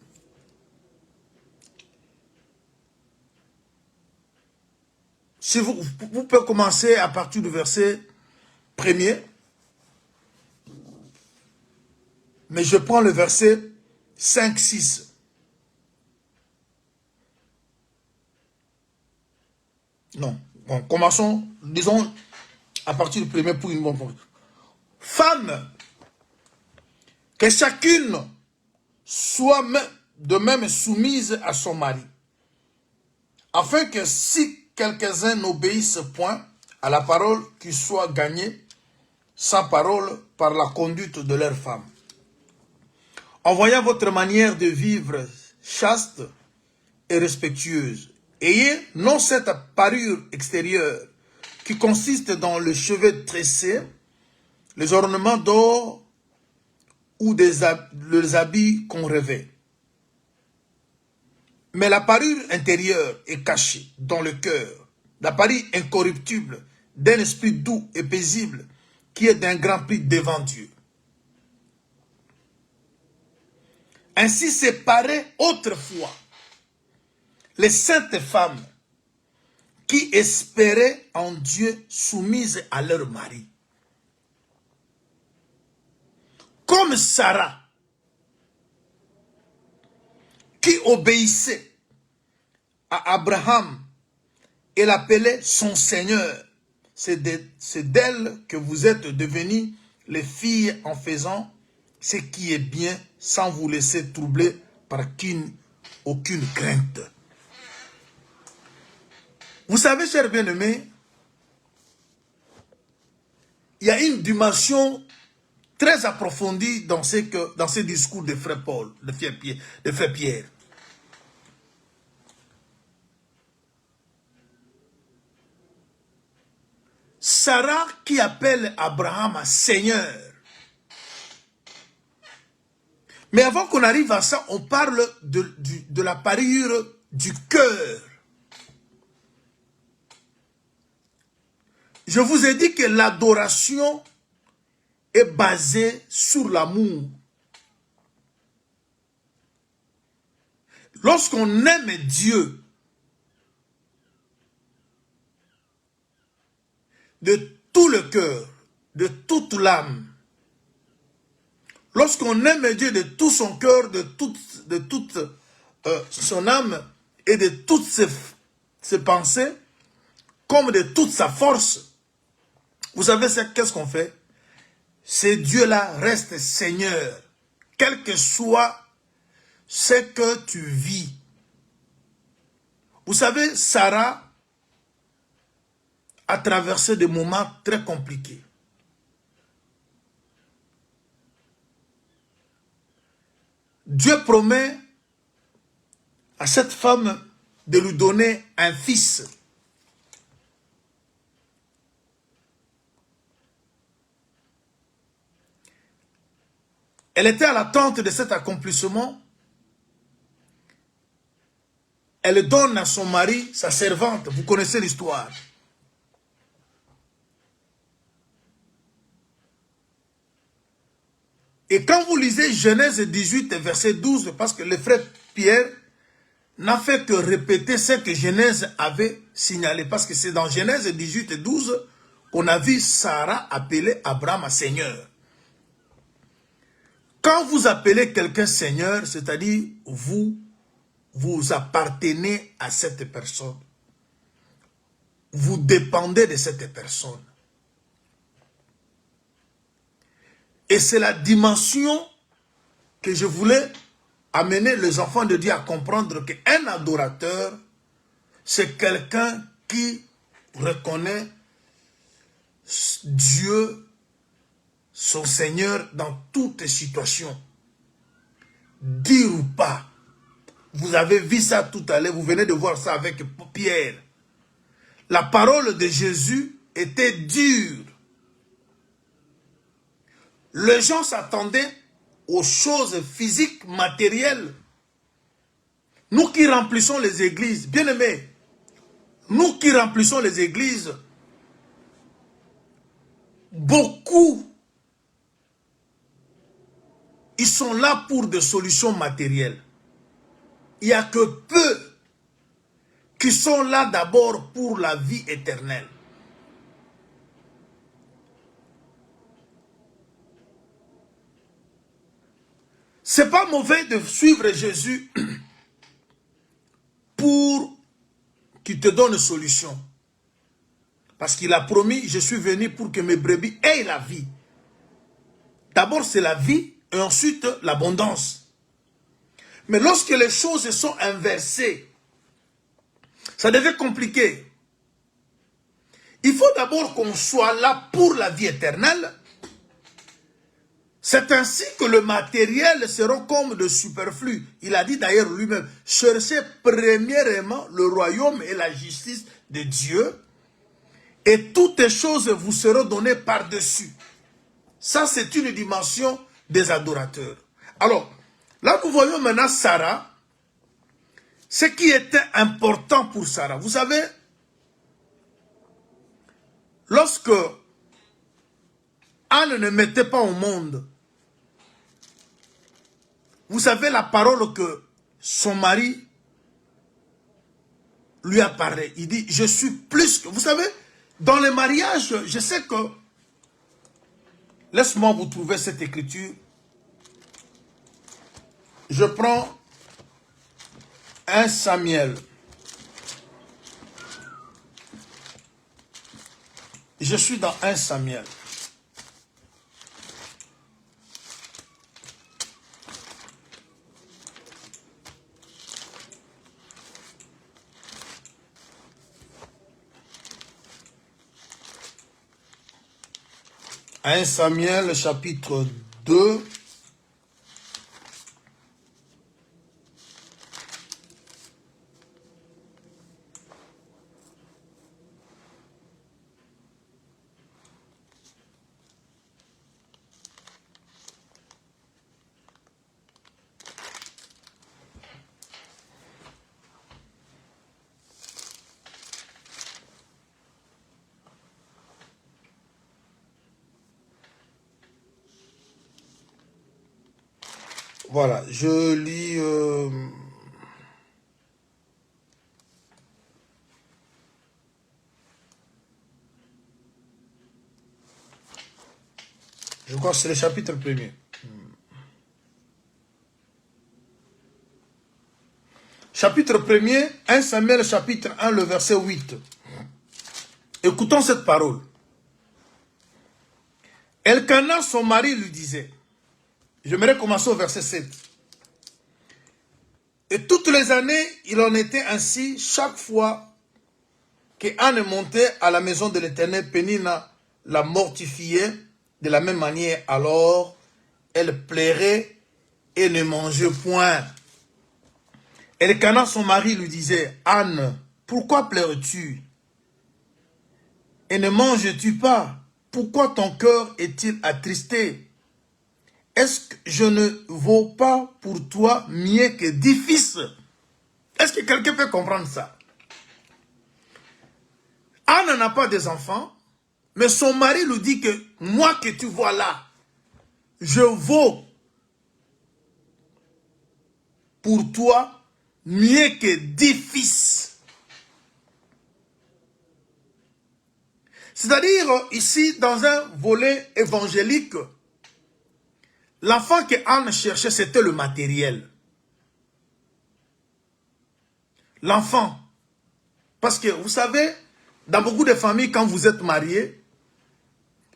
Si vous pouvez commencer à partir du verset 1er. Mais je prends le verset 5, 6. Non. Bon, commençons, disons, à partir du premier pour une bonne fois. Femme, que chacune soit de même soumise à son mari, afin que si quelques-uns n'obéissent point à la parole, qu'ils soient gagnés sans parole par la conduite de leur femme. En voyant votre manière de vivre chaste et respectueuse, ayez non cette parure extérieure qui consiste dans le cheveu tressé, les ornements d'or ou les habits qu'on revêt. Mais la parure intérieure est cachée dans le cœur, la parure incorruptible d'un esprit doux et paisible qui est d'un grand prix devant Dieu. Ainsi séparaient autrefois les saintes femmes qui espéraient en Dieu soumises à leur mari. Comme Sarah, qui obéissait à Abraham et l'appelait son Seigneur. C'est d'elle que vous êtes devenues les filles en faisant ce qui est bien sans vous laisser troubler par aucune crainte. Vous savez, chers bien-aimés, il y a une dimension très approfondie dans ce discours de frère Paul, de frère Pierre. Sarah qui appelle Abraham Seigneur. Mais avant qu'on arrive à ça, on parle de la parure du cœur. Je vous ai dit que l'adoration est basée sur l'amour. Lorsqu'on aime Dieu de tout le cœur, de toute l'âme, lorsqu'on aime Dieu de tout son cœur, de toute son âme et de toutes ses pensées, comme de toute sa force, vous savez qu'est-ce qu'on fait? Ce Dieu-là reste Seigneur, quel que soit ce que tu vis. Vous savez, Sarah a traversé des moments très compliqués. Dieu promet à cette femme de lui donner un fils. Elle était à l'attente de cet accomplissement. Elle donne à son mari, sa servante. Vous connaissez l'histoire. Et quand vous lisez Genèse 18, verset 12, parce que le frère Pierre n'a fait que répéter ce que Genèse avait signalé. Parce que c'est dans Genèse 18 et 12 qu'on a vu Sarah appeler Abraham Seigneur. Quand vous appelez quelqu'un Seigneur, c'est-à-dire vous appartenez à cette personne. Vous dépendez de cette personne. Et c'est la dimension que je voulais amener les enfants de Dieu à comprendre qu'un adorateur, c'est quelqu'un qui reconnaît Dieu, son Seigneur, dans toutes les situations. Dire ou pas. Vous avez vu ça tout à l'heure, vous venez de voir ça avec Pierre. La parole de Jésus était dure. Les gens s'attendaient aux choses physiques, matérielles. Nous qui remplissons les églises, bien aimés, nous qui remplissons les églises, beaucoup, ils sont là pour des solutions matérielles. Il n'y a que peu qui sont là d'abord pour la vie éternelle. c'est pas mauvais de suivre Jésus pour qu'il te donne une solution. Parce qu'il a promis, je suis venu pour que mes brebis aient la vie. D'abord, c'est la vie et ensuite l'abondance. Mais lorsque les choses sont inversées, ça devient compliqué. Il faut d'abord qu'on soit là pour la vie éternelle. C'est ainsi que le matériel sera comme de superflu. Il a dit d'ailleurs lui-même, cherchez premièrement le royaume et la justice de Dieu, et toutes les choses vous seront données par-dessus. Ça, c'est une dimension des adorateurs. Alors, là, nous voyons maintenant Sarah. Ce qui était important pour Sarah. Vous savez, lorsque Anne ne mettait pas au monde, vous savez la parole que son mari lui a parlé. Il dit, je suis plus que... Vous savez, dans les mariages, je sais que... Laisse-moi vous trouver cette écriture. Je prends 1 Samuel. Je suis dans 1 Samuel. « 1 Samuel, chapitre 2. Voilà, je lis... je crois que c'est le chapitre 1er. Chapitre 1er, 1 Samuel, chapitre 1, le verset 8. Écoutons cette parole. Elkana, son mari, lui disait... J'aimerais commencer au verset 7. Et toutes les années, il en était ainsi, chaque fois que Anne montait à la maison de l'Éternel, Pénina la mortifiait de la même manière. Alors, elle plairait et ne mangeait point. Elkana, son mari, lui disait, Anne, pourquoi pleures-tu? Et ne manges-tu pas? Pourquoi ton cœur est-il attristé? Est-ce que je ne vaux pas pour toi mieux que 10 fils? Est-ce que quelqu'un peut comprendre ça? Anne n'a pas des enfants, mais son mari lui dit que moi que tu vois là, je vaux pour toi mieux que 10 fils. C'est-à-dire, ici, dans un volet évangélique, l'enfant que Anne cherchait, c'était le matériel. L'enfant. Parce que, vous savez, dans beaucoup de familles, quand vous êtes mariés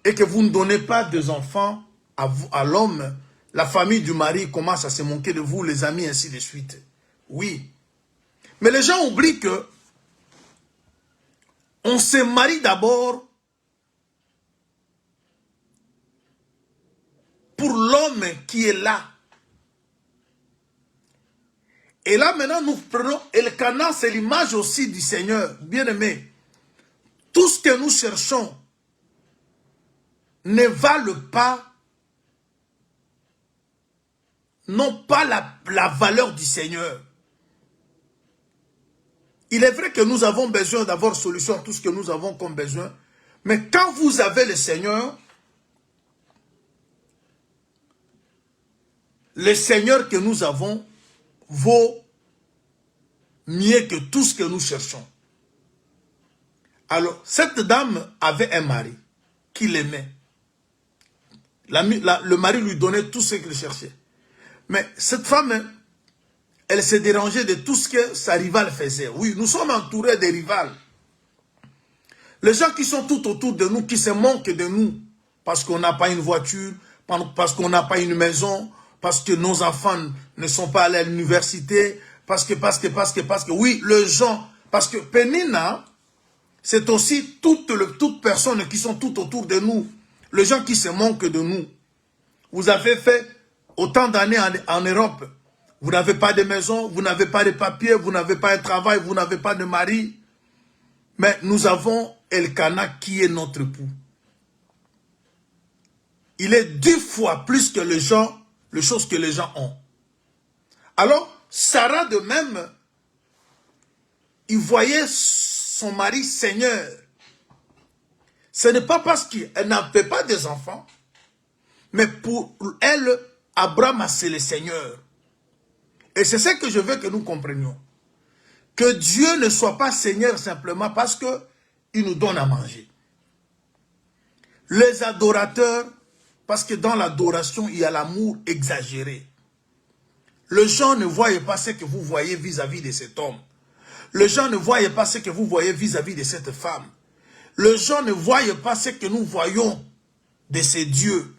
et que vous ne donnez pas des enfants à l'homme, la famille du mari commence à se moquer de vous, les amis, ainsi de suite. Oui. Mais les gens oublient que on se marie d'abord pour l'homme qui est là. Et là, maintenant, nous prenons Elkana, c'est l'image aussi du Seigneur. Bien-aimé, tout ce que nous cherchons ne valent pas, non pas la valeur du Seigneur. Il est vrai que nous avons besoin d'avoir solution à tout ce que nous avons comme besoin. Mais quand vous avez le Seigneur que nous avons vaut mieux que tout ce que nous cherchons. Alors, cette dame avait un mari qui l'aimait. Le mari lui donnait tout ce qu'il cherchait. Mais cette femme, elle s'est dérangée de tout ce que sa rivale faisait. Oui, nous sommes entourés des rivales. Les gens qui sont tout autour de nous, qui se moquent de nous, parce qu'on n'a pas une voiture, parce qu'on n'a pas une maison, parce que nos enfants ne sont pas allés à l'université, parce que, oui, les gens, parce que Pénina, c'est aussi toutes personnes qui sont tout autour de nous, les gens qui se moquent de nous. Vous avez fait autant d'années en Europe, vous n'avez pas de maison, vous n'avez pas de papiers, vous n'avez pas de travail, vous n'avez pas de mari, mais nous avons Elkana qui est notre époux. Il est 10 fois plus que les choses que les gens ont. Alors, Sarah de même, il voyait son mari Seigneur. Ce n'est pas parce qu'elle n'avait pas des enfants, mais pour elle, Abraham, c'est le Seigneur. Et c'est ce que je veux que nous comprenions. Que Dieu ne soit pas Seigneur simplement parce qu'il nous donne à manger. Les adorateurs, parce que dans l'adoration, il y a l'amour exagéré. Les gens ne voient pas ce que vous voyez vis-à-vis de cet homme. Les gens ne voient pas ce que vous voyez vis-à-vis de cette femme. Les gens ne voient pas ce que nous voyons de ces dieux.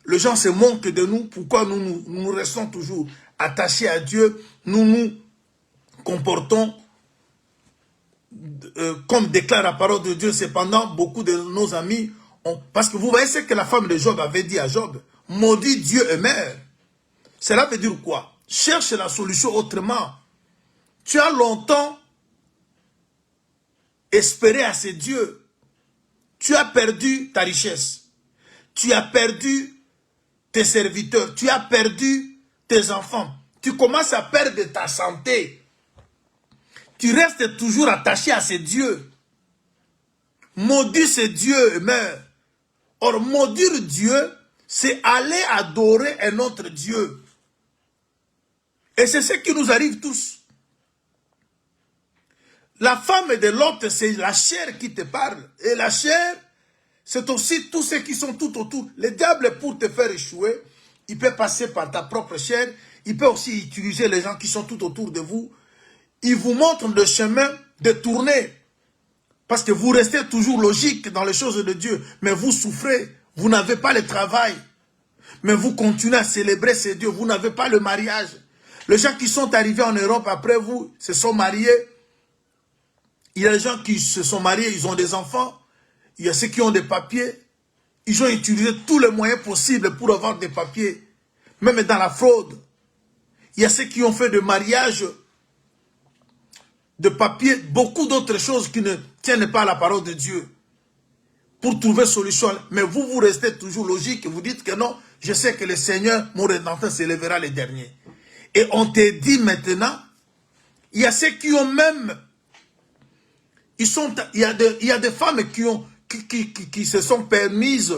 Les gens se moquent de nous. Pourquoi nous restons toujours attachés à Dieu? Nous nous comportons comme déclare la parole de Dieu. Cependant, beaucoup de nos amis ont... Parce que vous voyez ce que la femme de Job avait dit à Job. Maudit Dieu et mère. Cela veut dire quoi? Cherche la solution autrement. Tu as longtemps espéré à ces dieux. Tu as perdu ta richesse. Tu as perdu tes serviteurs. Tu as perdu tes enfants. Tu commences à perdre ta santé. Tu restes toujours attaché à ces dieux. Maudit ces dieux et meurs. Or, maudire Dieu, c'est aller adorer un autre Dieu. Et c'est ce qui nous arrive tous. La femme de l'autre, c'est la chair qui te parle. Et la chair, c'est aussi tous ceux qui sont tout autour. Le diable, pour te faire échouer, il peut passer par ta propre chair. Il peut aussi utiliser les gens qui sont tout autour de vous. Il vous montre le chemin de tourner. Parce que vous restez toujours logique dans les choses de Dieu. Mais vous souffrez. Vous n'avez pas le travail. Mais vous continuez à célébrer ces dieux. Vous n'avez pas le mariage. Les gens qui sont arrivés en Europe après vous se sont mariés. Il y a des gens qui se sont mariés, ils ont des enfants. Il y a ceux qui ont des papiers. Ils ont utilisé tous les moyens possibles pour avoir des papiers. Même dans la fraude. Il y a ceux qui ont fait des mariages, de papiers, beaucoup d'autres choses qui ne tiennent pas à la parole de Dieu. Pour trouver solution. Mais vous, vous restez toujours logique. Vous dites que non, je sais que le Seigneur, mon Rédempteur, s'élèvera les derniers. Et on te dit maintenant, il y a ceux qui ont même... il y a des femmes qui se sont permises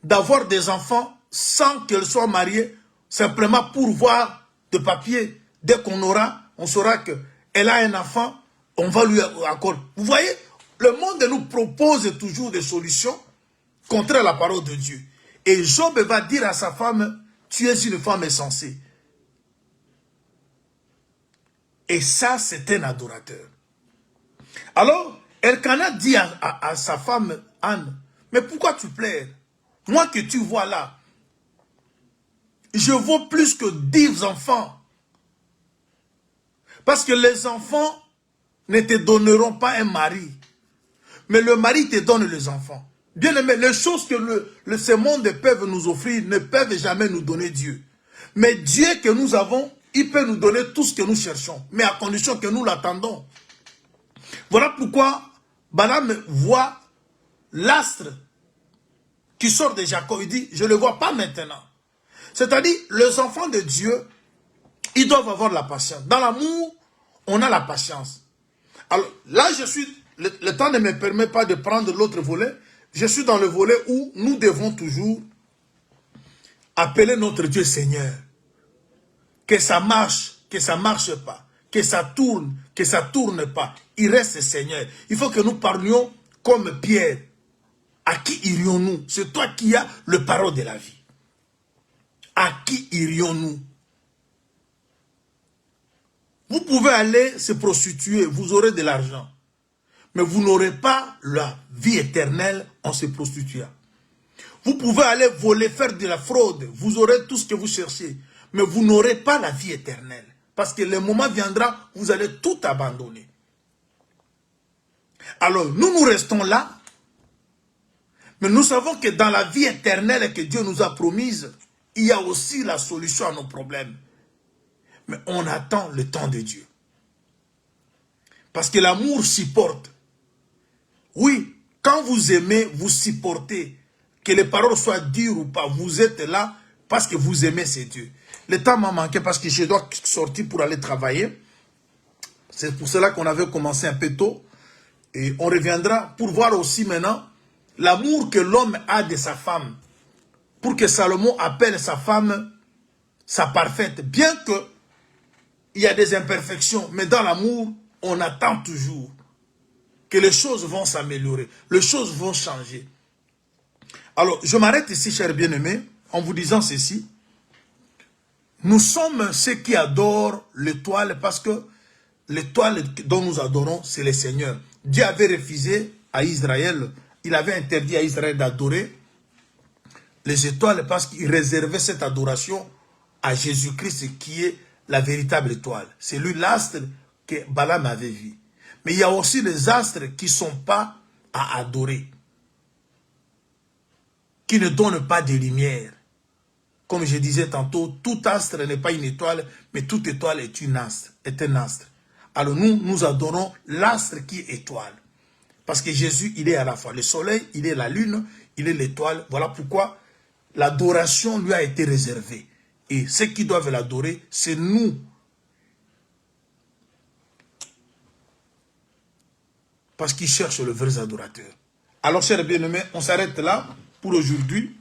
d'avoir des enfants sans qu'elles soient mariées, simplement pour voir de papier. Dès qu'on aura, on saura qu'elle a un enfant, on va lui accorder. Vous voyez, le monde nous propose toujours des solutions contre la parole de Dieu. Et Job va dire à sa femme, tu es une femme insensée. Et ça, c'est un adorateur. Alors, Elkana dit à sa femme, Anne, mais pourquoi tu pleures? Moi que tu vois là, je vaux plus que 10 enfants. Parce que les enfants ne te donneront pas un mari. Mais le mari te donne les enfants. Bien aimé, les choses que ce monde peut nous offrir ne peuvent jamais nous donner Dieu. Mais Dieu que nous avons, il peut nous donner tout ce que nous cherchons. Mais à condition que nous l'attendons. Voilà pourquoi Balaam voit l'astre qui sort de Jacob. Il dit, je ne le vois pas maintenant. C'est-à-dire, les enfants de Dieu, ils doivent avoir la patience. Dans l'amour, on a la patience. Alors là, le temps ne me permet pas de prendre l'autre volet. Je suis dans le volet où nous devons toujours appeler notre Dieu Seigneur. Que ça marche pas. Que ça tourne pas. Il reste Seigneur. Il faut que nous parlions comme Pierre. À qui irions-nous? C'est toi qui as le parole de la vie. à qui irions-nous? Vous pouvez aller se prostituer, vous aurez de l'argent. Mais vous n'aurez pas la vie éternelle en se prostituant. Vous pouvez aller voler, faire de la fraude, vous aurez tout ce que vous cherchez. Mais vous n'aurez pas la vie éternelle. Parce que le moment viendra, vous allez tout abandonner. Alors, nous restons là. Mais nous savons que dans la vie éternelle que Dieu nous a promise, il y a aussi la solution à nos problèmes. Mais on attend le temps de Dieu. Parce que l'amour supporte. Oui, quand vous aimez, vous supportez. Que les paroles soient dures ou pas, vous êtes là parce que vous aimez ces dieux. Le temps m'a manqué parce que je dois sortir pour aller travailler. C'est pour cela qu'on avait commencé un peu tôt. Et on reviendra pour voir aussi maintenant l'amour que l'homme a de sa femme. Pour que Salomon appelle sa femme sa parfaite. Bien que il y a des imperfections, mais dans l'amour, on attend toujours que les choses vont s'améliorer, les choses vont changer. Alors, je m'arrête ici, chers bien-aimés, en vous disant ceci. Nous sommes ceux qui adorent l'étoile parce que l'étoile dont nous adorons, c'est le Seigneur. Dieu avait refusé à Israël, il avait interdit à Israël d'adorer les étoiles parce qu'il réservait cette adoration à Jésus-Christ qui est la véritable étoile. C'est lui l'astre que Balaam avait vu. Mais il y a aussi les astres qui ne sont pas à adorer, qui ne donnent pas de lumière. Comme je disais tantôt, tout astre n'est pas une étoile, mais toute étoile est un astre. Alors nous adorons l'astre qui est étoile. Parce que Jésus, il est à la fois le soleil, il est la lune, il est l'étoile. Voilà pourquoi l'adoration lui a été réservée. Et ceux qui doivent l'adorer, c'est nous. Parce qu'ils cherchent le vrai adorateur. Alors, chers bien-aimés, on s'arrête là pour aujourd'hui.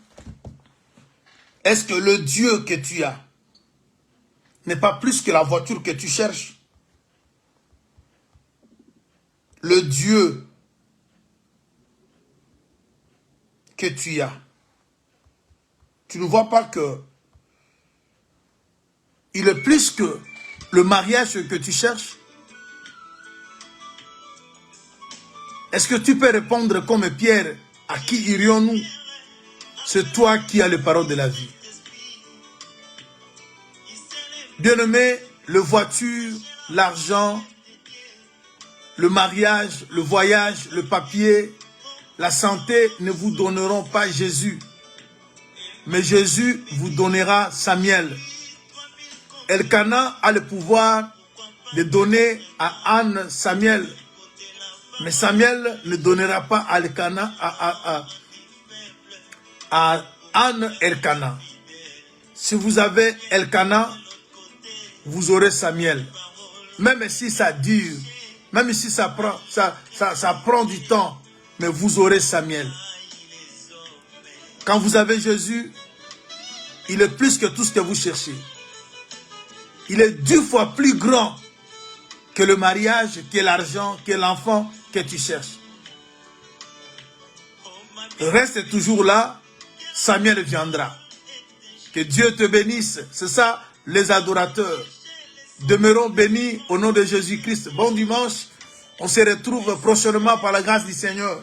Est-ce que le Dieu que tu as n'est pas plus que la voiture que tu cherches? Le Dieu que tu as, tu ne vois pas que il est plus que le mariage que tu cherches? Est-ce que tu peux répondre comme Pierre, à qui irions-nous? C'est toi qui as les paroles de la vie. Bien-aimé, le voiture, l'argent, le mariage, le voyage, le papier, la santé ne vous donneront pas Jésus. Mais Jésus vous donnera Samuel. Elkana a le pouvoir de donner à Anne Samuel. Mais Samuel ne donnera pas à Elkana, à Anne Elkana. Si vous avez Elkana, vous aurez Samuel. Même si ça dure, même si ça prend du temps, mais vous aurez Samuel. Quand vous avez Jésus, il est plus que tout ce que vous cherchez. Il est 10 fois plus grand que le mariage, que l'argent, que l'enfant que tu cherches. Reste toujours là, Samuel viendra. Que Dieu te bénisse. C'est ça, les adorateurs. Demeurons bénis au nom de Jésus-Christ. Bon dimanche. On se retrouve prochainement par la grâce du Seigneur.